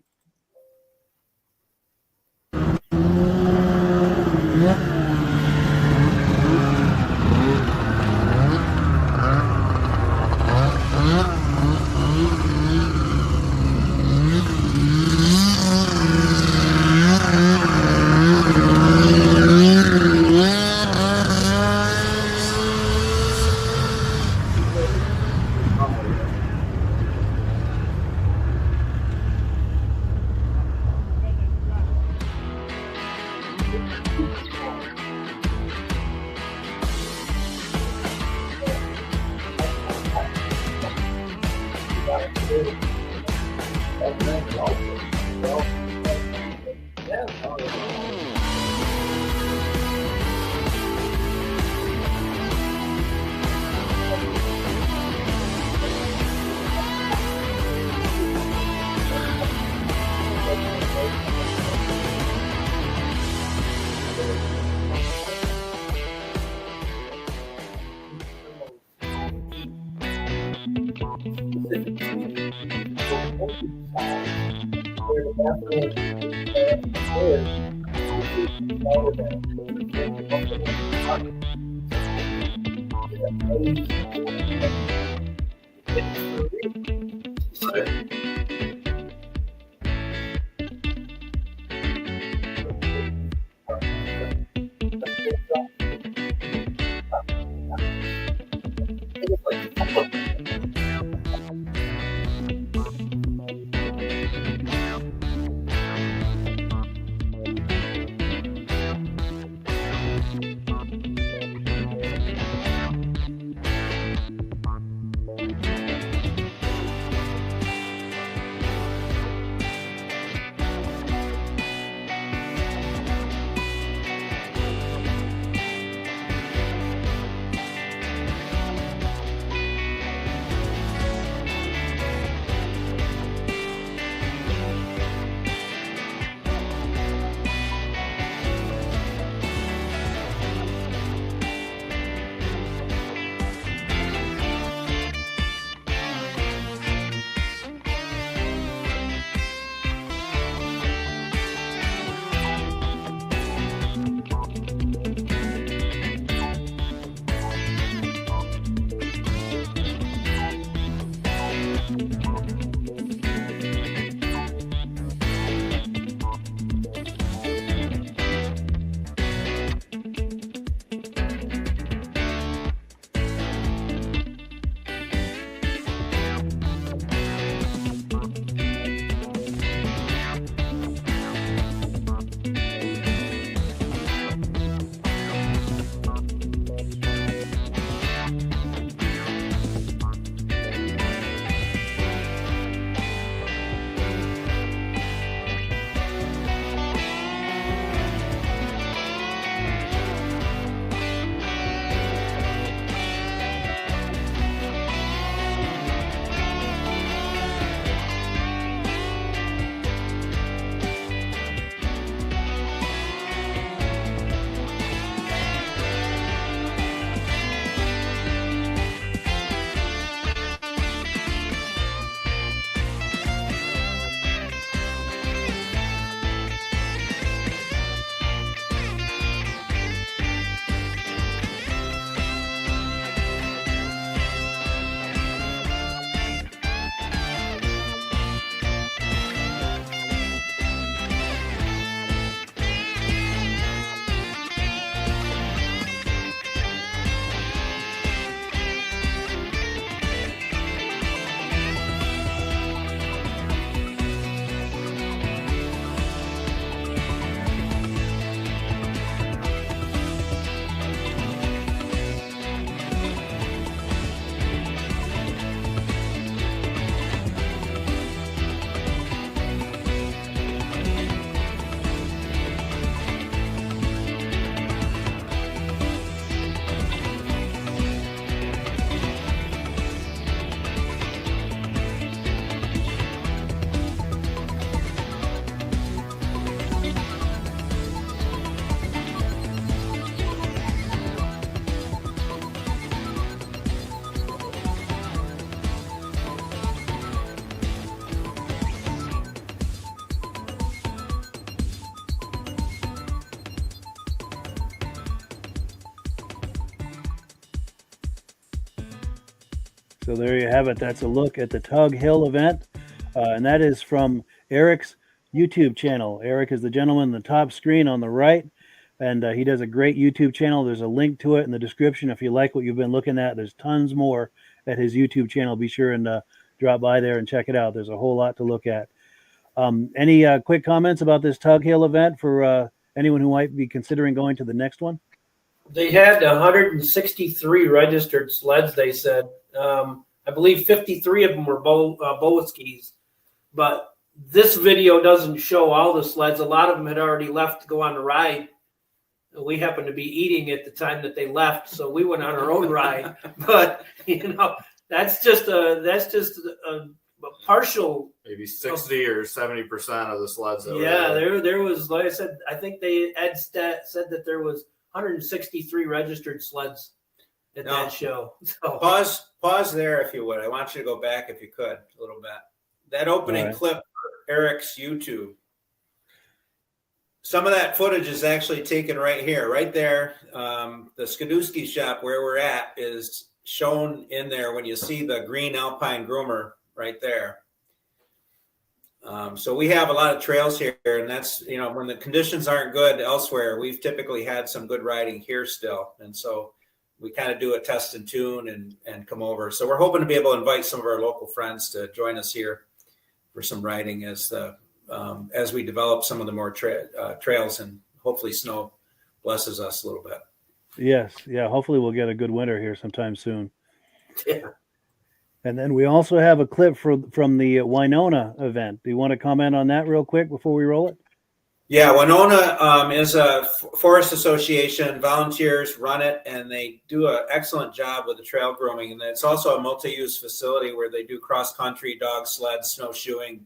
So there you have it. That's a look at the Tug Hill event. And that is from Eric's YouTube channel. Eric is the gentleman in the top screen on the right. And he does a great YouTube channel. There's a link to it in the description if you like what you've been looking at. There's tons more at his YouTube channel. Be sure and drop by there and check it out. There's a whole lot to look at. Any quick comments about this Tug Hill event for anyone who might be considering going to the next one? They had 163 registered sleds, they said. I believe 53 of them were boa skis. But this video doesn't show all the sleds. A lot of them had already left to go on the ride. We happened to be eating at the time that they left, so we went on our own ride. But that's just a partial. Maybe 60 or 70% of the sleds. There was, like I said, I think Ed said that there was 163 registered sleds at that show. So Pause there if you would. I want you to go back if you could a little bit. That opening clip for Eric's YouTube. Some of that footage is actually taken right here, right there. The Skidooski shop where we're at is shown in there when you see the green Alpine groomer right there. So we have a lot of trails here, and that's, when the conditions aren't good elsewhere, we've typically had some good riding here still. And so we kind of do a test and tune and come over. So we're hoping to be able to invite some of our local friends to join us here for some riding as we develop some of the more trails, and hopefully snow blesses us a little bit. Yes. Yeah. Hopefully we'll get a good winter here sometime soon. Yeah. And then we also have a clip from the Winona event. Do you want to comment on that real quick before we roll it? Yeah, Winona is a forest association. Volunteers run it, and they do an excellent job with the trail grooming. And it's also a multi-use facility where they do cross-country, dog sleds, snowshoeing,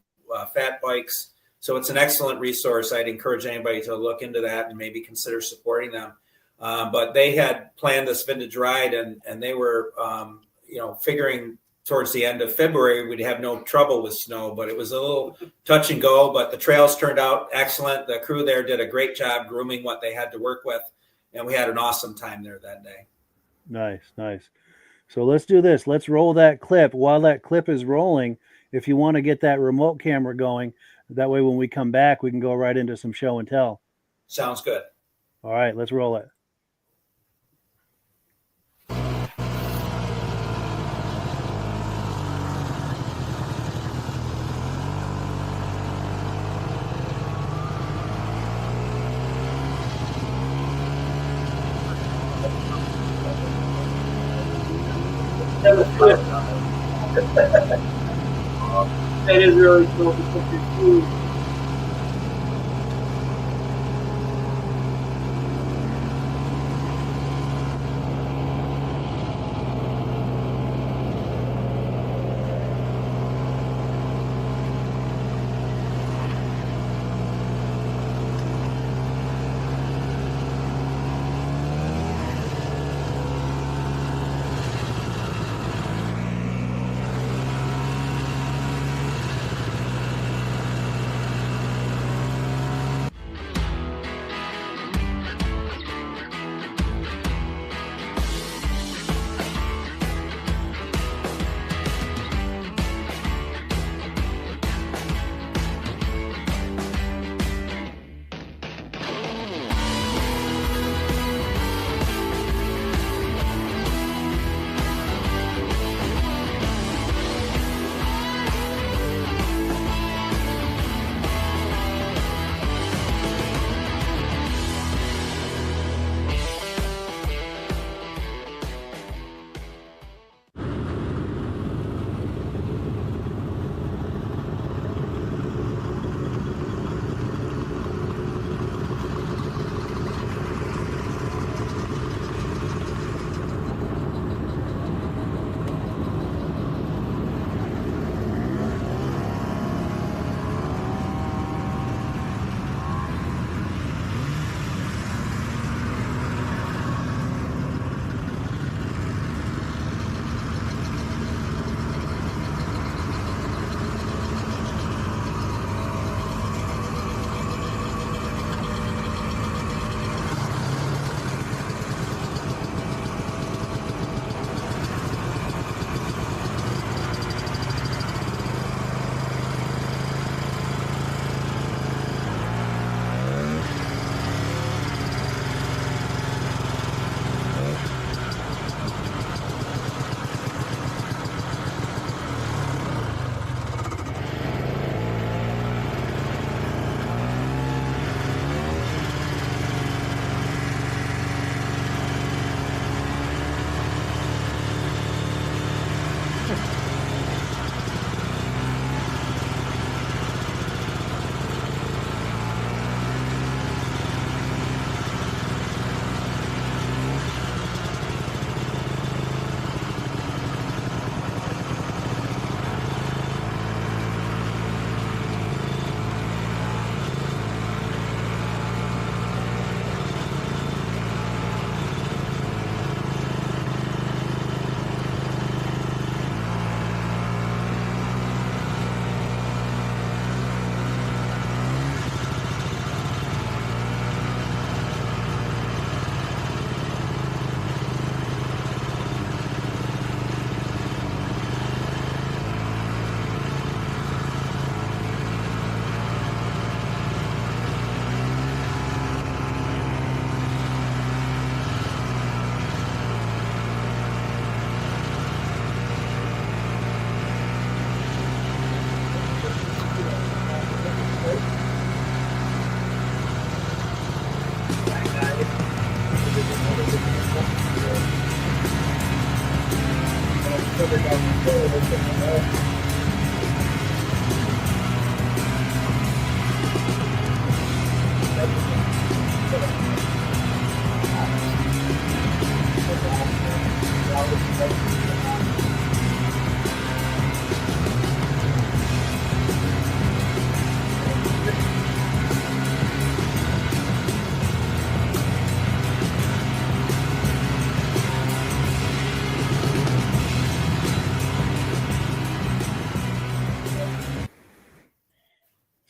fat bikes. So it's an excellent resource. I'd encourage anybody to look into that and maybe consider supporting them. But they had planned this vintage ride, and they were, figuring towards the end of February we'd have no trouble with snow, but it was a little touch and go. But the trails turned out excellent. The crew there did a great job grooming what they had to work with, and we had an awesome time there that day. Nice. So let's do this. Let's roll that clip. While that clip is rolling, if you want to get that remote camera going, that way when we come back, we can go right into some show and tell. Sounds good. All right, let's roll it. That is really cool to put your food.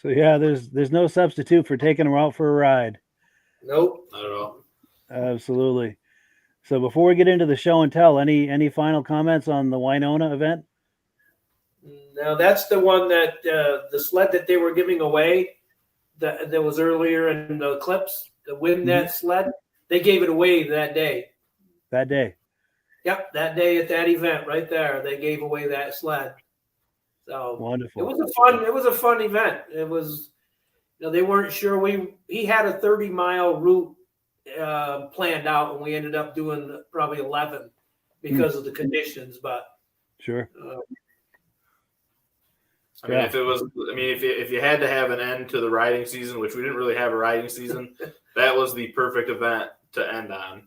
So yeah, there's no substitute for taking them out for a ride. Nope. Not at all. Absolutely. So before we get into the show and tell, any final comments on the Winona event? Now that's the one that the sled that they were giving away that was earlier in the clips, the win net sled. They gave it away that day. That day. Yep, that day at that event right there, they gave away that sled. So Wonderful. It was a fun event. It was, they weren't sure. He had a 30-mile route planned out, and we ended up doing probably 11 because of the conditions. But sure. I mean, if you had to have an end to the riding season, which we didn't really have a riding season, that was the perfect event to end on.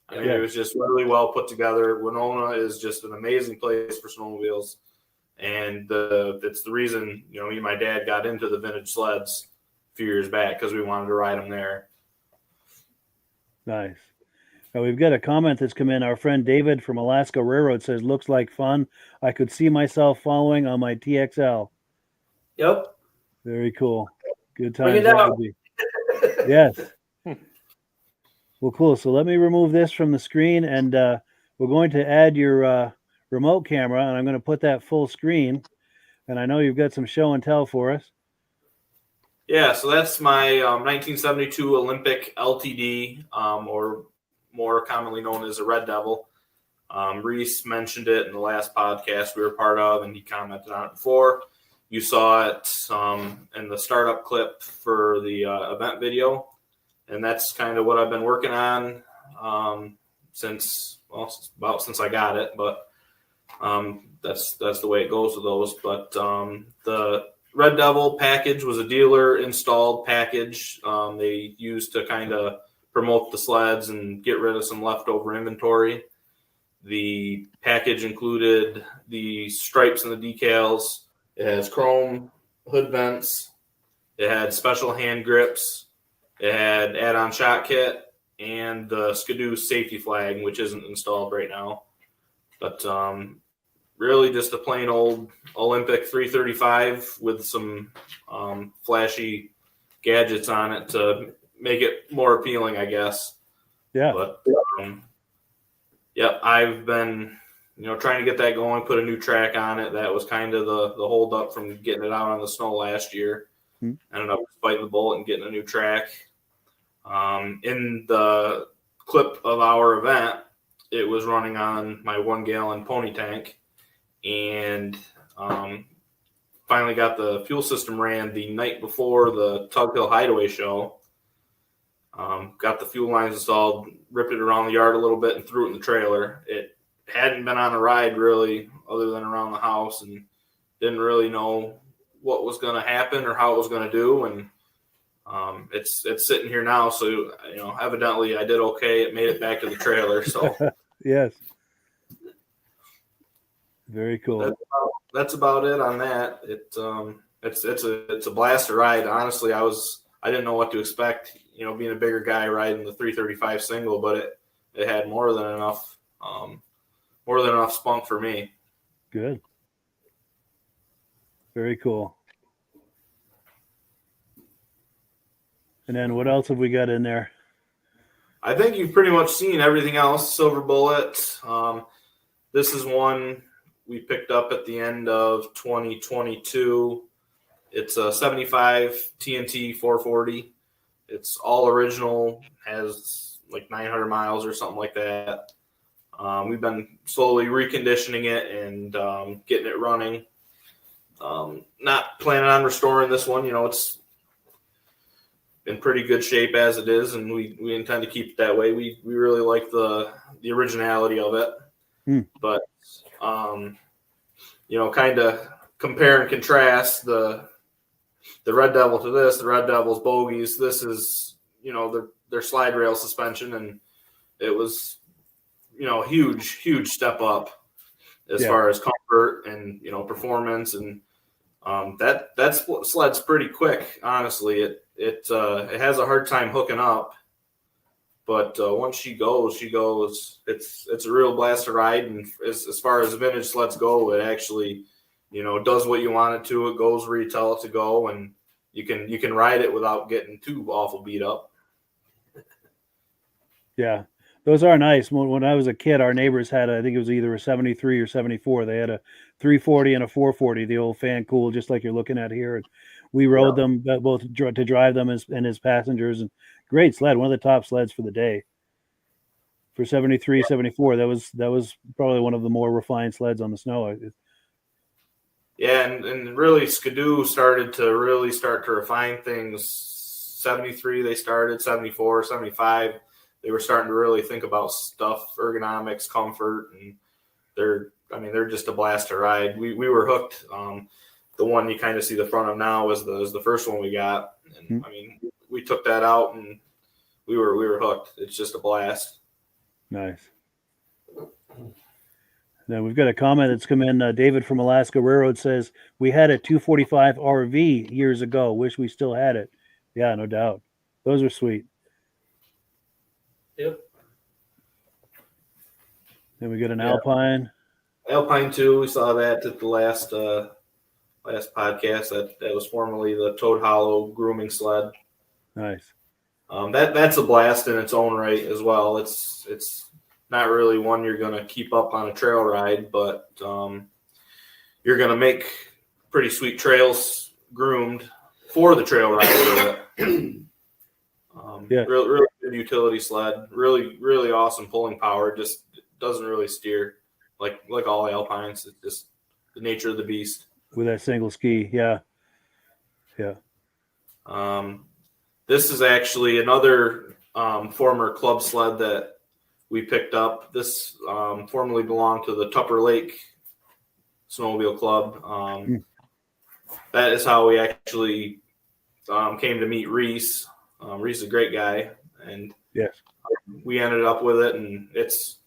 I mean, it was just really well put together. Winona is just an amazing place for snowmobiles. And it's the reason, me and my dad got into the vintage sleds a few years back because we wanted to ride them there. Nice. Now we've got a comment that's come in. Our friend David from Alaska Railroad says, looks like fun. I could see myself following on my TXL. Yep. Very cool. Good Bring times. it out. Yes. Well, cool. So let me remove this from the screen, and we're going to add your remote camera, and I'm going to put that full screen. And I know you've got some show and tell for us. Yeah, so that's my 1972 Olympic LTD, or more commonly known as a Red Devil. Reese mentioned it in the last podcast we were part of, and he commented on it before. You saw it in the startup clip for the event video, and that's kind of what I've been working on since I got it. But that's the way it goes with those. But the Red Devil package was a dealer installed package they used to kind of promote the sleds and get rid of some leftover inventory. The package included the stripes and the decals. It has chrome hood vents. It had special hand grips. It had add-on shot kit and the Skidoo safety flag, which isn't installed right now. But really just a plain old Olympic 335 with some flashy gadgets on it to make it more appealing, I guess. Yeah. But I've been trying to get that going, put a new track on it. That was kind of the hold up from getting it out on the snow last year. Ended up biting the bullet and getting a new track. In the clip of our event, it was running on my 1-gallon pony tank, and finally got the fuel system ran the night before the Tug Hill Hideaway show. Got the fuel lines installed, ripped it around the yard a little bit, and threw it in the trailer. It hadn't been on a ride really other than around the house, and didn't really know what was going to happen or how it was going to do. And it's sitting here now. So, evidently I did okay. It made it back to the trailer. So yes. Very cool. That's about it on that. It's a blast to ride. Honestly, I didn't know what to expect, being a bigger guy riding the 335 single, but it had more than enough spunk for me. Good. Very cool. And then what else have we got in there? I think you've pretty much seen everything else. Silver Bullet. This is one we picked up at the end of 2022. It's a 75 TNT 440. It's all original, has like 900 miles or something like that. We've been slowly reconditioning it and getting it running. Not planning on restoring this one. It's in pretty good shape as it is, and we intend to keep it that way. We really like the originality of it. But kind of compare and contrast the Red Devil to this. The Red Devil's bogies. This is their slide rail suspension, and it was huge step up as far as comfort and performance, and that sled's pretty quick. Honestly, it has a hard time hooking up, but once she goes. It's a real blast to ride, and as far as vintage sleds go, it actually does what you want it to. It goes where you tell it to go, and you can ride it without getting too awful beat up. Yeah, those are nice. When I was a kid, our neighbors had I think it was either a 73 or 74. They had a 340 and a 440, the old fan cool, just like you're looking at here. And we rode them both to drive them as passengers, and great sled, one of the top sleds for the day. For 73, 74, that was probably one of the more refined sleds on the snow. Yeah, and really Skidoo started to refine things. 73 they started, 74, 75. They were starting to really think about stuff, ergonomics, comfort, and they're just a blast to ride. We were hooked. The one you kind of see the front of now is the first one we got, and we took that out and we were hooked. It's just a blast. Nice. Now we've got a comment that's come in. David from Alaska Railroad says, we had a 245 RV years ago. Wish we still had it. Yeah, no doubt. Those are sweet. Yep. Then we got an Alpine. Alpine 2, we saw that at the last podcast. That was formerly the Toad Hollow grooming sled. Nice. That's a blast in its own right as well. It's not really one you're going to keep up on a trail ride, but you're going to make pretty sweet trails groomed for the trail rider. Really good utility sled. Really, really awesome pulling power. Just doesn't really steer like all Alpines. It's just the nature of the beast. With that single ski, yeah. This is actually another former club sled that we picked up. This formerly belonged to the Tupper Lake Snowmobile Club. That is how we actually came to meet Reese. Reese is a great guy, and yes, we ended up with it, and it's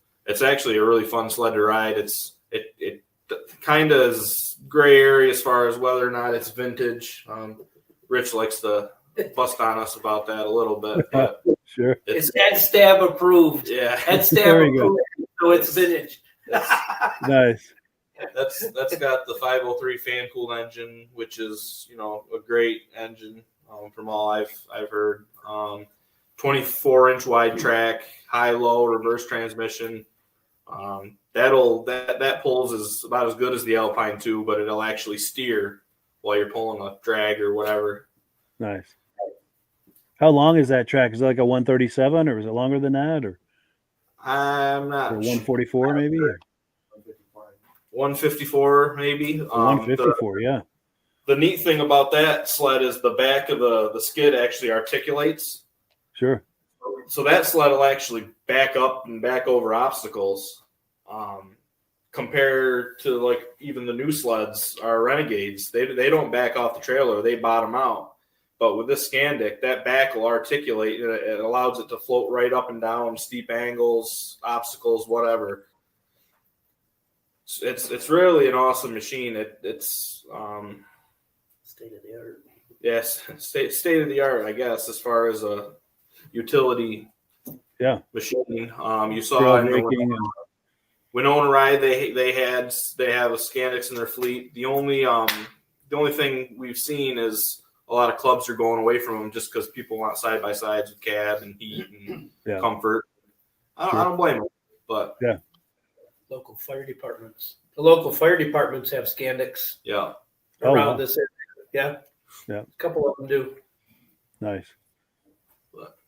actually a really fun sled to ride. It kind of is gray area as far as whether or not it's vintage. Rich likes to bust on us about that a little bit, but sure, it's head stab approved. Yeah, head stab approved, so it's vintage. Nice. That's got the 503 fan cooled engine, which is a great engine from all I've heard. 24-inch wide track, high-low reverse transmission. That pulls is about as good as the Alpine 2, but it'll actually steer while you're pulling a drag or whatever. Nice. How long is that track? Is it like a 137, or is it longer than that, or I'm not or 144 maybe? Or? 154 maybe. 154, yeah. The neat thing about that sled is the back of the skid actually articulates. Sure. So that sled will actually back up and back over obstacles. Compared to like even the new sleds, our Renegades, they don't back off the trailer, they bottom out. But with this Scandic, that back will articulate. It allows it to float right up and down steep angles, obstacles, whatever. It's really an awesome machine. It's state of the art. Yes, state of the art, I guess, as far as a utility machine. You saw in Winona Ride, they have a Scandics in their fleet. The only thing we've seen is a lot of clubs are going away from them just because people want side by sides with cab and heat and comfort. I don't blame them, but local fire departments. The local fire departments have Scandics. Yeah. Around this area. Yeah. A couple of them do. Nice. But,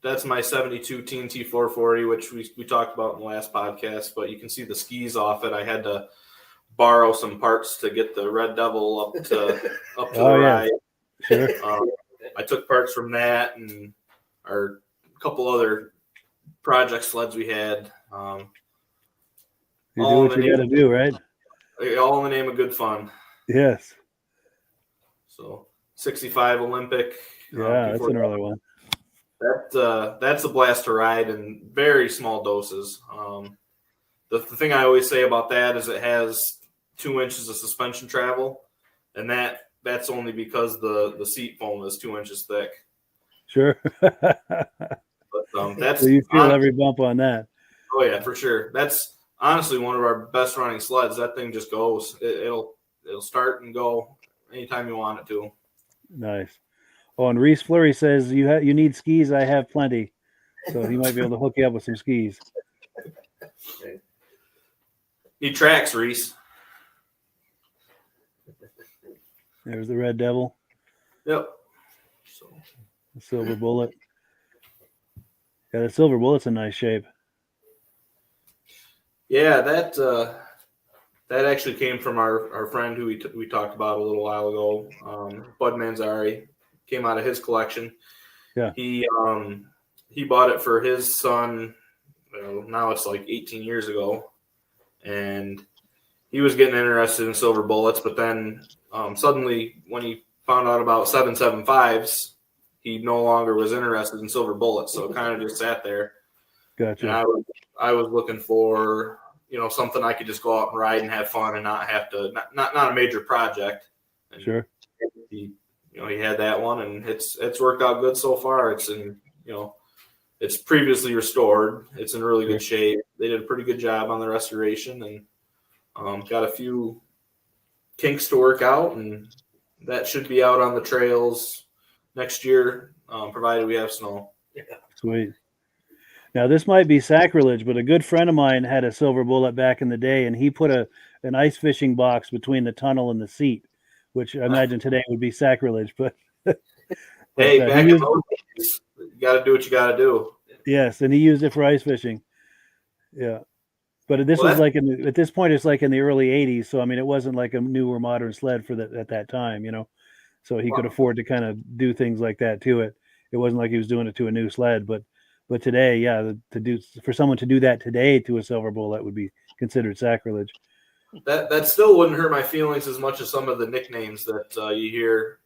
that's my 72 TNT 440, which we talked about in the last podcast, but you can see the skis off it. I had to borrow some parts to get the Red Devil up to the ride. Sure. I took parts from that and a couple other project sleds we had. You do what you got to do, right? All in the name of good fun. Yes. So 65 Olympic. Yeah, that's an early one. That's a blast to ride in very small doses. The thing I always say about that is it has 2 inches of suspension travel, and that's only because the seat foam is 2 inches thick. Sure. But that's so you feel every bump on that. Oh yeah, for sure. That's honestly one of our best running sleds. That thing just goes. It'll start and go anytime you want it to. Nice. Oh, and Reese Fleury says you need skis. I have plenty, so he might be able to hook you up with some skis. Need tracks, Reese. There's the Red Devil. Yep. So the Silver Bullet. Yeah, the Silver Bullet's in nice shape. Yeah, that actually came from our friend who we talked about a little while ago, Bud Manzari. Came out of his collection. Yeah. He bought it for his son. Now it's like 18 years ago, and he was getting interested in Silver Bullets. But then suddenly, when he found out about 775s, he no longer was interested in Silver Bullets. So it kind of just sat there. Gotcha. And I was looking for something I could just go out and ride and have fun and not have to not a major project. And sure. He had that one, and it's worked out good so far. It's it's previously restored. It's in really good shape. They did a pretty good job on the restoration, and got a few kinks to work out, and that should be out on the trails next year, provided we have snow. Yeah. Sweet. Now this might be sacrilege, but a good friend of mine had a Silver Bullet back in the day, and he put an ice fishing box between the tunnel and the seat, which I imagine today would be sacrilege. But hey, back in those days, you got to do what you got to do. Yes, and he used it for ice fishing. Yeah, but at this point it's like in the early '80s, so I mean it wasn't like a new or modern sled at that time, So he could afford to kind of do things like that to it. It wasn't like he was doing it to a new sled, but today, yeah, for someone to do that today to a Silver Bullet would be considered sacrilege. That still wouldn't hurt my feelings as much as some of the nicknames that you hear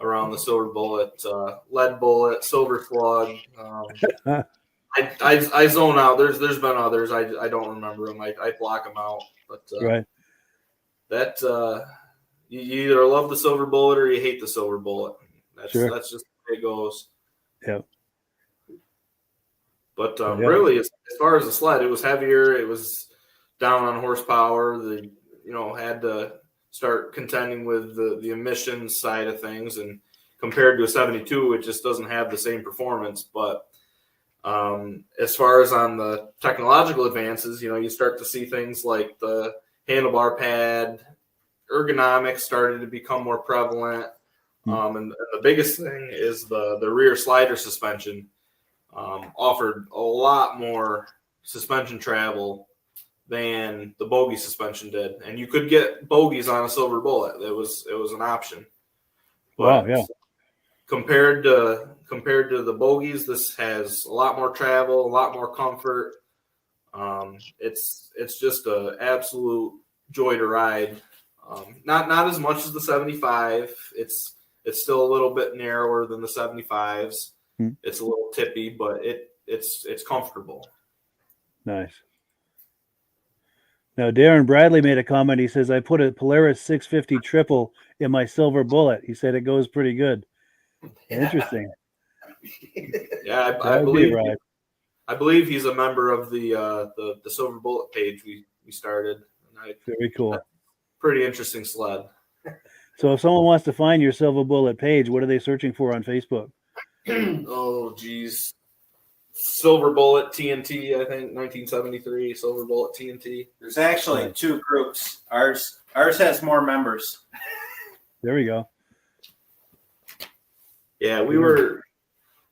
around the Silver Bullet, Lead Bullet, Silver Slug. I zone out. There's been others. I don't remember them. I block them out. But right. That you either love the Silver Bullet or you hate the Silver Bullet. That's just the way it goes. Yeah. But really, as far as the sled, it was heavier. It was down on horsepower. Had to start contending with the emissions side of things, and compared to a 72, it just doesn't have the same performance. But as far as on the technological advances, you start to see things like the handlebar pad, ergonomics started to become more prevalent, and the biggest thing is the rear slider suspension. Offered a lot more suspension travel than the bogey suspension did, and you could get bogeys on a Silver Bullet. It was an option. But wow, yeah. Compared to the bogeys, this has a lot more travel, a lot more comfort. It's just an absolute joy to ride. Not as much as the 75. It's still a little bit narrower than the 75s. It's a little tippy, but it's comfortable. Nice. Now, Darren Bradley made a comment. He says, I put a Polaris 650 triple in my Silver Bullet. He said it goes pretty good. Yeah. Interesting. Yeah, I believe he's a member of the Silver Bullet page we started. Very cool. Pretty interesting sled. So if someone wants to find your Silver Bullet page, what are they searching for on Facebook? Oh, geez. Silver Bullet TNT, I think, 1973, Silver Bullet TNT. There's actually 2 groups. Ours has more members. There we go. Yeah, we love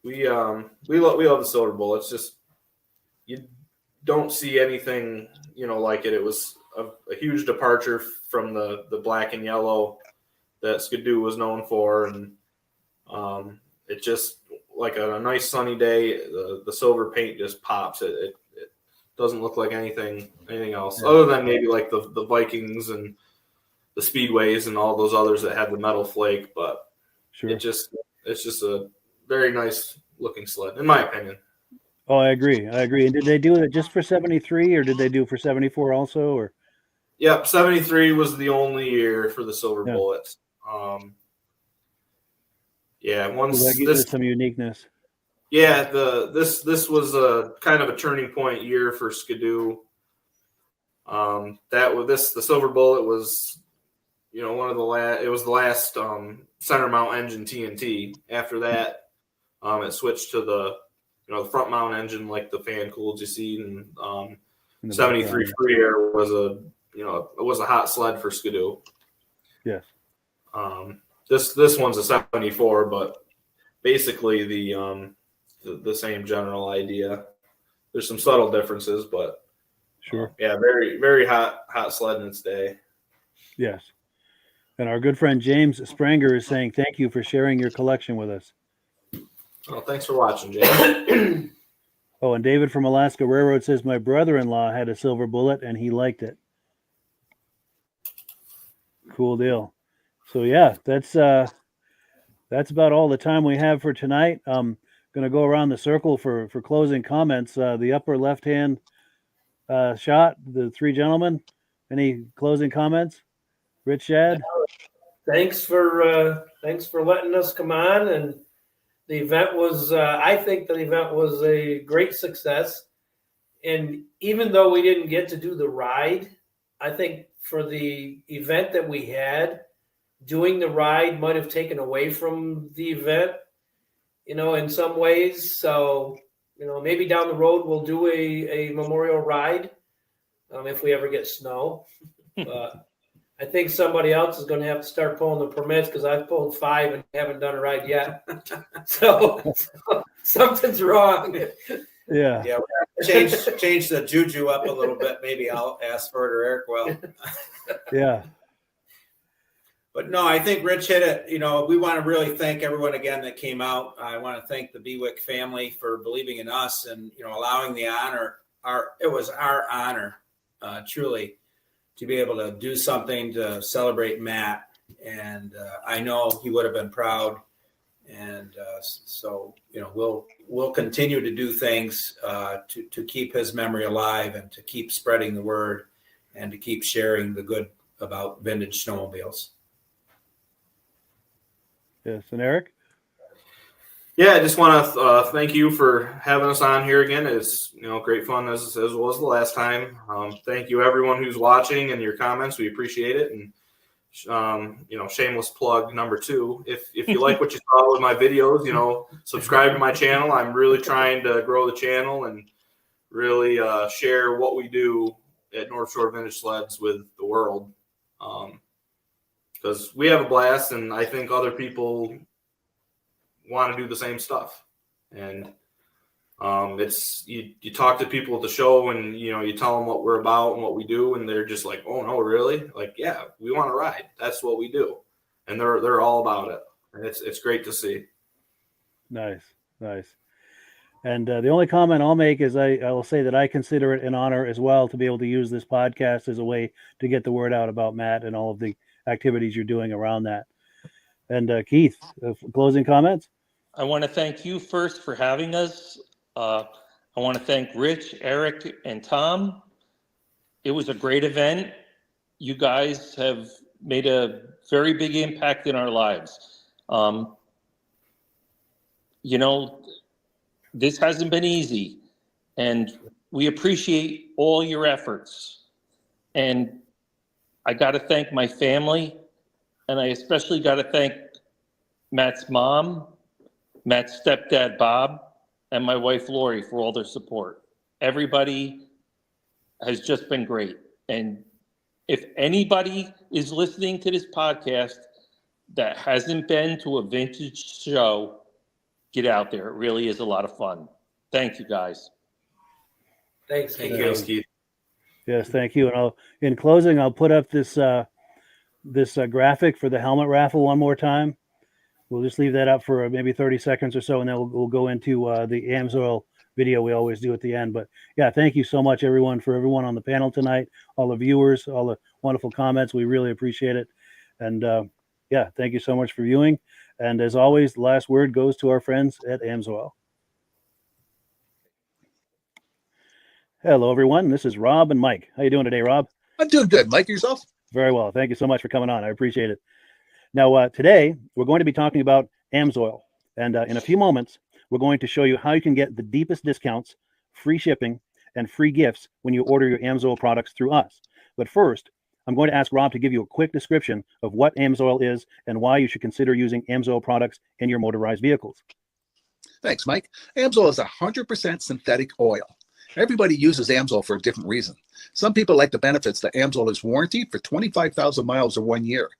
the Silver Bullet. It's just you don't see anything, like it. It was a huge departure from the black and yellow that Skidoo was known for, and it just like a nice sunny day, the silver paint just pops. It doesn't look like anything else, other than maybe like the Vikings and the Speedways and all those others that have the metal flake. But it's just a very nice looking sled, in my opinion. Oh, I agree. And did they do it just for 73, or did they do for 74 also? Or Yep, 73 was the only year for the silver bullets. Once that gives it some uniqueness. Yeah, this was a kind of a turning point year for Skidoo. The silver bullet was, one of the last. It was the last center mount engine TNT. After that, it switched to the the front mount engine like the fan cooled you see, and 73 Free Air was it was a hot sled for Skidoo. Yes. This one's a 74, but basically the same general idea. There's some subtle differences, but very, very hot sled in its day. Yes. And our good friend James Spranger is saying thank you for sharing your collection with us. Well, thanks for watching, James. Oh, and David from Alaska Railroad says my brother-in-law had a silver bullet and he liked it. Cool deal. So yeah, that's about all the time we have for tonight. Going to go around the circle for closing comments. The upper left-hand shot, the three gentlemen. Any closing comments? Rich, Shad? Thanks for letting us come on. And the event was, I think the event was a great success. And even though we didn't get to do the ride, I think for the event that we had, doing the ride might have taken away from the event, in some ways. So, maybe down the road we'll do a memorial ride if we ever get snow. I think somebody else is going to have to start pulling the permits because I've pulled 5 and haven't done a ride yet. so something's wrong. Yeah. Yeah. Change the juju up a little bit. Maybe I'll ask for it or Eric will. Yeah. But no, I think Rich hit it. We want to really thank everyone again that came out. I want to thank the Bewick family for believing in us and, allowing the honor. It was our honor, truly, to be able to do something to celebrate Matt. And I know he would have been proud. And so, we'll continue to do things to keep his memory alive and to keep spreading the word and to keep sharing the good about vintage snowmobiles. Yes. And Eric? Yeah, I just want to thank you for having us on here again. It's great fun as was the last time. Thank you everyone who's watching and your comments. We appreciate it. And shameless plug number 2. If you like what you saw with my videos, subscribe to my channel. I'm really trying to grow the channel and really share what we do at Northshore Vintage Sleds with the world. Because we have a blast, and I think other people want to do the same stuff. And it's you talk to people at the show, and you tell them what we're about and what we do, and they're just like, "Oh no, really? Like, yeah, we want to ride. That's what we do," and they're all about it, and it's great to see. Nice. And the only comment I'll make is I will say that I consider it an honor as well to be able to use this podcast as a way to get the word out about Matt and all of the activities you're doing around that. And Keith, closing comments? I want to thank you first for having us. I want to thank Rich, Eric, and Tom. It was a great event. You guys have made a very big impact in our lives. This hasn't been easy, and we appreciate all your efforts. And I got to thank my family, and I especially got to thank Matt's mom, Matt's stepdad, Bob, and my wife, Lori, for all their support. Everybody has just been great. And if anybody is listening to this podcast that hasn't been to a vintage show, get out there. It really is a lot of fun. Thank you, guys. Thanks, Keith. Yes, thank you. And in closing, I'll put up this graphic for the helmet raffle one more time. We'll just leave that up for maybe 30 seconds or so, and then we'll go into the Amsoil video we always do at the end. But yeah, thank you so much, everyone, for everyone on the panel tonight, all the viewers, all the wonderful comments. We really appreciate it. And yeah, thank you so much for viewing. And as always, the last word goes to our friends at Amsoil. Hello, everyone. This is Rob and Mike. How you doing today, Rob? I'm doing good. Mike, yourself? Very well. Thank you so much for coming on. I appreciate it. Now, today, we're going to be talking about Amsoil. And in a few moments, we're going to show you how you can get the deepest discounts, free shipping, and free gifts when you order your Amsoil products through us. But first, I'm going to ask Rob to give you a quick description of what Amsoil is and why you should consider using Amsoil products in your motorized vehicles. Thanks, Mike. Amsoil is 100% synthetic oil. Everybody uses Amsoil for a different reason. Some people like the benefits that Amsoil is warranted for 25,000 miles or 1 year.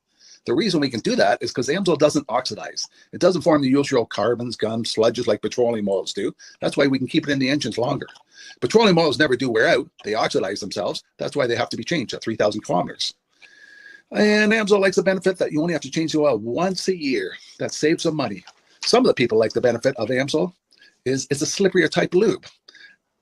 The reason we can do that is because Amsoil doesn't oxidize. It doesn't form the usual carbons, gums, sludges like petroleum oils do. That's why we can keep it in the engines longer. Petroleum oils never do wear out. They oxidize themselves. That's why they have to be changed at 3,000 kilometers. And Amsoil likes the benefit that you only have to change the oil once a year. That saves some money. Some of the people like the benefit of Amsoil is it's a slipperier type lube.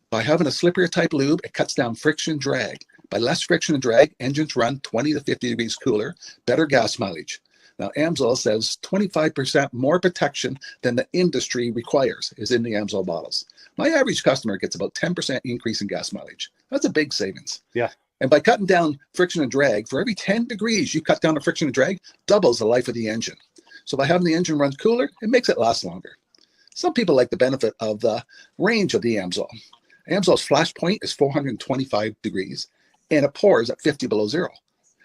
By having a slipperier type lube, it cuts down friction and drag. By less friction and drag, engines run 20 to 50 degrees cooler, better gas mileage. Now, Amsoil says 25% more protection than the industry requires is in the Amsoil bottles. My average customer gets about 10% increase in gas mileage. That's a big savings. Yeah. And by cutting down friction and drag, for every 10 degrees you cut down the friction and drag, doubles the life of the engine. So by having the engine run cooler, it makes it last longer. Some people like the benefit of the range of the Amsoil. Amsoil's flash point is 425 degrees, and it pours at 50 below zero.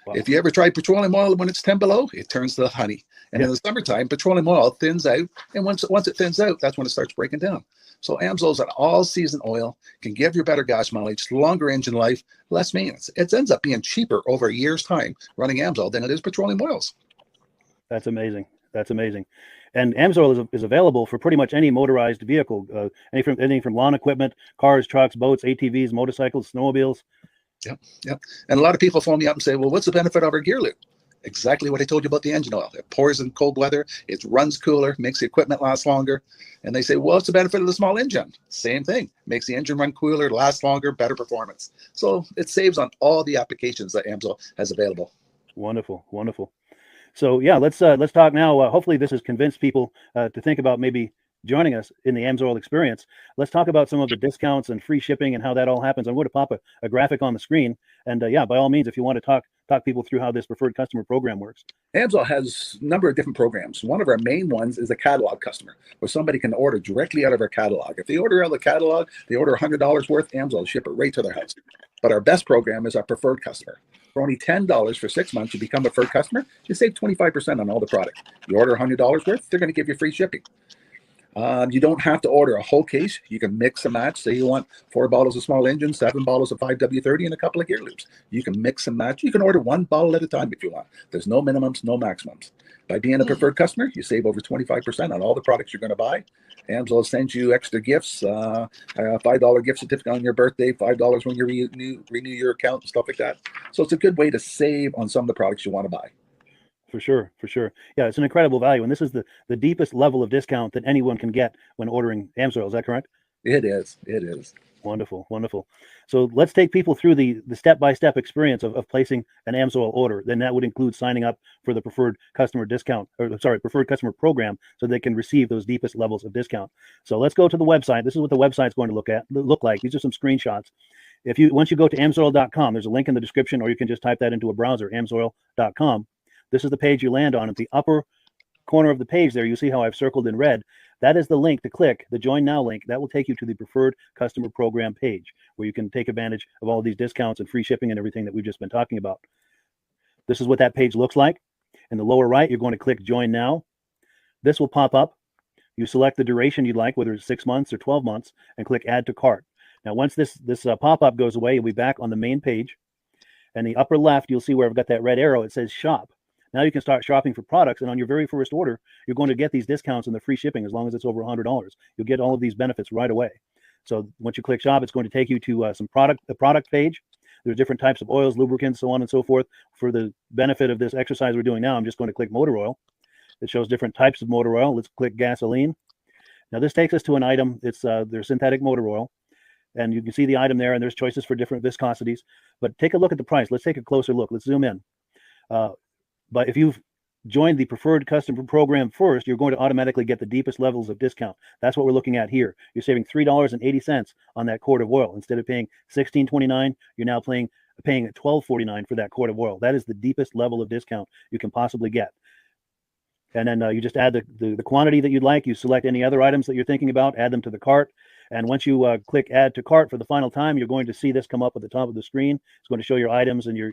Wow. If you ever try petroleum oil when it's 10 below, it turns to honey. And in the summertime, petroleum oil thins out, and once it thins out, that's when it starts breaking down. So Amsoil's an all-season oil, can give you better gas mileage, longer engine life, less maintenance. It ends up being cheaper over a year's time running Amsoil than it is petroleum oils. That's amazing. That's amazing. And Amsoil is available for pretty much any motorized vehicle, anything from lawn equipment, cars, trucks, boats, ATVs, motorcycles, snowmobiles. Yep. And a lot of people phone me up and say, well, what's the benefit of our gear lube? Exactly what I told you about the engine oil. It pours in cold weather, it runs cooler, makes the equipment last longer. And they say, well, what's the benefit of the small engine? Same thing. Makes the engine run cooler, last longer, better performance. So it saves on all the applications that Amsoil has available. Wonderful, wonderful. So yeah, let's talk now. Hopefully this has convinced people to think about maybe joining us in the Amsoil experience. Let's talk about some of the discounts and free shipping and how that all happens. I'm going to pop a graphic on the screen. And yeah, by all means, if you want to talk people through how this preferred customer program works. Amsoil has a number of different programs. One of our main ones is a catalog customer, where somebody can order directly out of our catalog. If they order out of the catalog, they order $100 worth, Amsoil will ship it right to their house. But our best program is our preferred customer. For only $10 for 6 months, you become a preferred customer, you save 25% on all the product. You order $100 worth, they're going to give you free shipping. You don't have to order a whole case. You can mix and match. Say you want 4 bottles of small engine, 7 bottles of 5W30, and a couple of gear loops. You can mix and match. You can order 1 bottle at a time if you want. There's no minimums, no maximums. By being a preferred customer, you save over 25% on all the products you're going to buy. Amsoil sends you extra gifts, a $5 gift certificate on your birthday, $5 when you renew your account and stuff like that. So it's a good way to save on some of the products you want to buy. For sure. Yeah, it's an incredible value. And this is the deepest level of discount that anyone can get when ordering Amsoil. Is that correct? It is. Wonderful. So let's take people through the step-by-step experience of placing an Amsoil order. Then that would include signing up for the preferred customer preferred customer program, so they can receive those deepest levels of discount. So let's go to the website. This is what the website's going to look like. These are some screenshots. Once you go to amsoil.com, there's a link in the description, or you can just type that into a browser, amsoil.com. This is the page you land on. At the upper corner of the page there, you see how I've circled in red. That is the link to click, the Join Now link. That will take you to the Preferred Customer Program page, where you can take advantage of all these discounts and free shipping and everything that we've just been talking about. This is what that page looks like. In the lower right, you're going to click Join Now. This will pop up. You select the duration you'd like, whether it's 6 months or 12 months, and click Add to Cart. Now, once this pop-up goes away, you'll be back on the main page. And the upper left, you'll see where I've got that red arrow. It says Shop. Now you can start shopping for products, and on your very first order, you're going to get these discounts and the free shipping as long as it's over $100. You'll get all of these benefits right away. So once you click Shop, it's going to take you to the product page. There's different types of oils, lubricants, so on and so forth. For the benefit of this exercise we're doing now, I'm just going to click motor oil. It shows different types of motor oil. Let's click gasoline. Now this takes us to an item. It's their synthetic motor oil, and you can see the item there, and there's choices for different viscosities. But take a look at the price. Let's take a closer look. Let's zoom in. But if you've joined the preferred customer program first, you're going to automatically get the deepest levels of discount. That's what we're looking at here. You're saving $3.80 on that quart of oil. Instead of paying $16.29, you're now paying $12.49 for that quart of oil. That is the deepest level of discount you can possibly get. And then you just add the quantity that you'd like. You select any other items that you're thinking about, add them to the cart. And once you click add to cart for the final time, you're going to see this come up at the top of the screen. It's going to show your items and your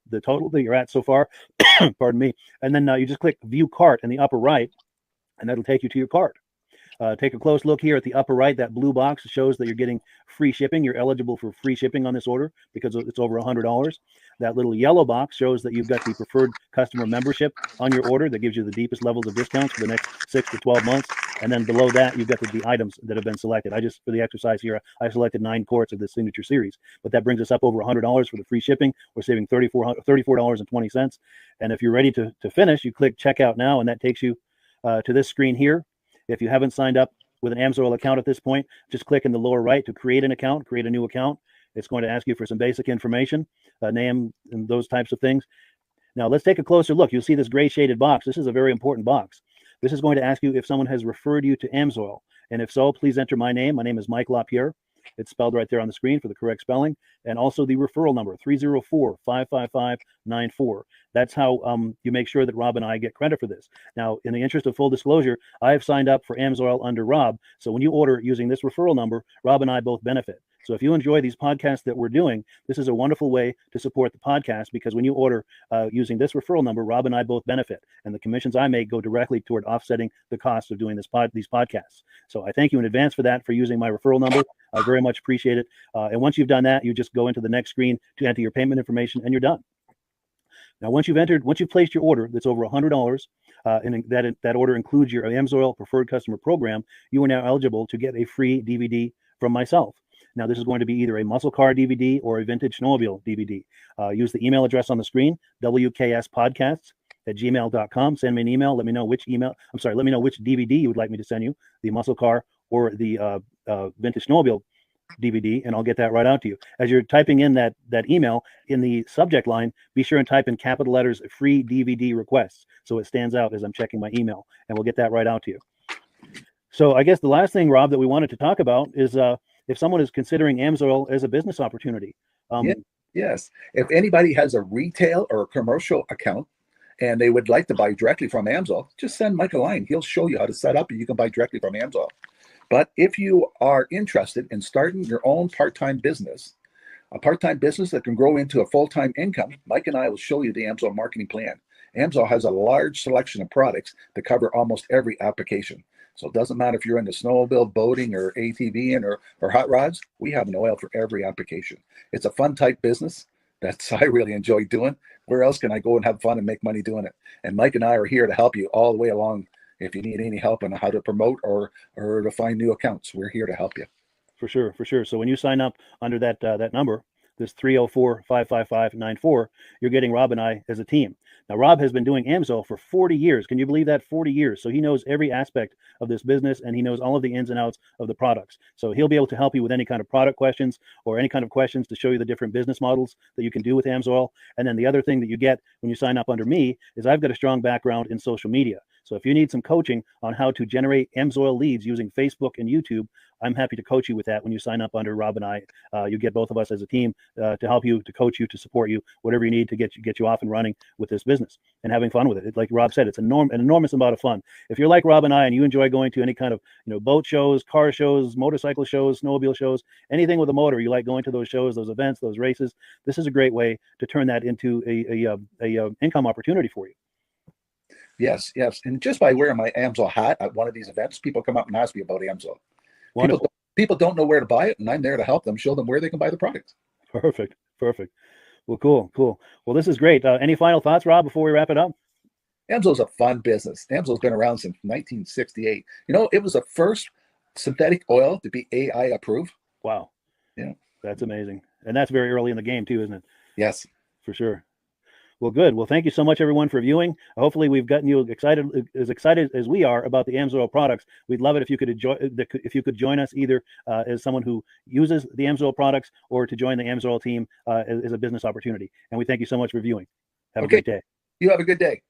the total that you're at so far. Pardon me. And then you just click view cart in the upper right, and that'll take you to your cart. Take a close look here at the upper right. That blue box shows that you're getting free shipping. You're eligible for free shipping on this order because it's over $100. That little yellow box shows that you've got the preferred customer membership on your order that gives you the deepest levels of discounts for the next 6 to 12 months. And then below that, you've got the items that have been selected. For the exercise here, I selected 9 quarts of the signature series, but that brings us up over $100 for the free shipping. We're saving $34.20. And if you're ready to finish, you click checkout now, and that takes you to this screen here. If you haven't signed up with an Amsoil account at this point, just click in the lower right to create an account, create a new account. It's going to ask you for some basic information, name and those types of things. Now let's take a closer look. You'll see this gray shaded box. This is a very important box. This is going to ask you if someone has referred you to Amsoil. And if so, please enter my name. My name is Mike LaPierre. It's spelled right there on the screen for the correct spelling. And also the referral number, 304-555-94. That's how you make sure that Rob and I get credit for this. Now, in the interest of full disclosure, I have signed up for Amsoil under Rob. So when you order using this referral number, Rob and I both benefit. So if you enjoy these podcasts that we're doing, this is a wonderful way to support the podcast, because when you order using this referral number, Rob and I both benefit. And the commissions I make go directly toward offsetting the cost of doing these podcasts. So I thank you in advance for that, for using my referral number. I very much appreciate it. And once you've done that, you just go into the next screen to enter your payment information, and you're done. Now, once you've placed your order that's over $100, and that order includes your Amsoil preferred customer program, you are now eligible to get a free DVD from myself. Now, this is going to be either a muscle car DVD or a vintage snowmobile DVD. Use the email address on the screen, wkspodcasts@gmail.com. Send me an email. Let me know which DVD you would like me to send you, the muscle car or the vintage snowmobile DVD, and I'll get that right out to you. As you're typing in that email, in the subject line, be sure and type in capital letters free DVD requests, so it stands out as I'm checking my email, and we'll get that right out to you. So I guess the last thing, Rob, that we wanted to talk about is if someone is considering Amsoil as a business opportunity. Yes. If anybody has a retail or a commercial account and they would like to buy directly from Amsoil, just send Mike a line. He'll show you how to set up, and you can buy directly from Amsoil. But if you are interested in starting your own part-time business, a part-time business that can grow into a full-time income, Mike and I will show you the Amsoil marketing plan. Amsoil has a large selection of products that cover almost every application. So it doesn't matter if you're into snowmobile, boating, or ATVing, or hot rods. We have an oil for every application. It's a fun type business that's I really enjoy doing. Where else can I go and have fun and make money doing it? And Mike and I are here to help you all the way along. If you need any help on how to promote or to find new accounts, we're here to help you. For sure. So when you sign up under that number, this 304-555-94, you're getting Rob and I as a team. Now, Rob has been doing Amsoil for 40 years. Can you believe that? 40 years. So he knows every aspect of this business, and he knows all of the ins and outs of the products. So he'll be able to help you with any kind of product questions or any kind of questions to show you the different business models that you can do with Amsoil. And then the other thing that you get when you sign up under me is I've got a strong background in social media. So if you need some coaching on how to generate Amsoil leads using Facebook and YouTube, I'm happy to coach you with that when you sign up under Rob and I. You get both of us as a team to help you, to coach you, to support you, whatever you need to get you off and running with this business and having fun with it. Like Rob said, it's an enormous amount of fun. If you're like Rob and I and you enjoy going to any kind of boat shows, car shows, motorcycle shows, snowmobile shows, anything with a motor, you like going to those shows, those events, those races, this is a great way to turn that into a income opportunity for you. Yes. And just by wearing my Amsoil hat at one of these events, people come up and ask me about Amsoil. People don't know where to buy it, and I'm there to help them, show them where they can buy the product. Perfect. Well, cool. Well, this is great. Any final thoughts, Rob, before we wrap it up? Amsoil's a fun business. Amsoil's been around since 1968. It was the first synthetic oil to be AI approved. Wow. Yeah. That's amazing. And that's very early in the game too, isn't it? Yes. For sure. Well, good. Well, thank you so much, everyone, for viewing. Hopefully, we've gotten you excited as we are about the Amsoil products. We'd love it if you could join us either as someone who uses the Amsoil products or to join the Amsoil team as a business opportunity. And we thank you so much for viewing. Have a great day. You have a good day.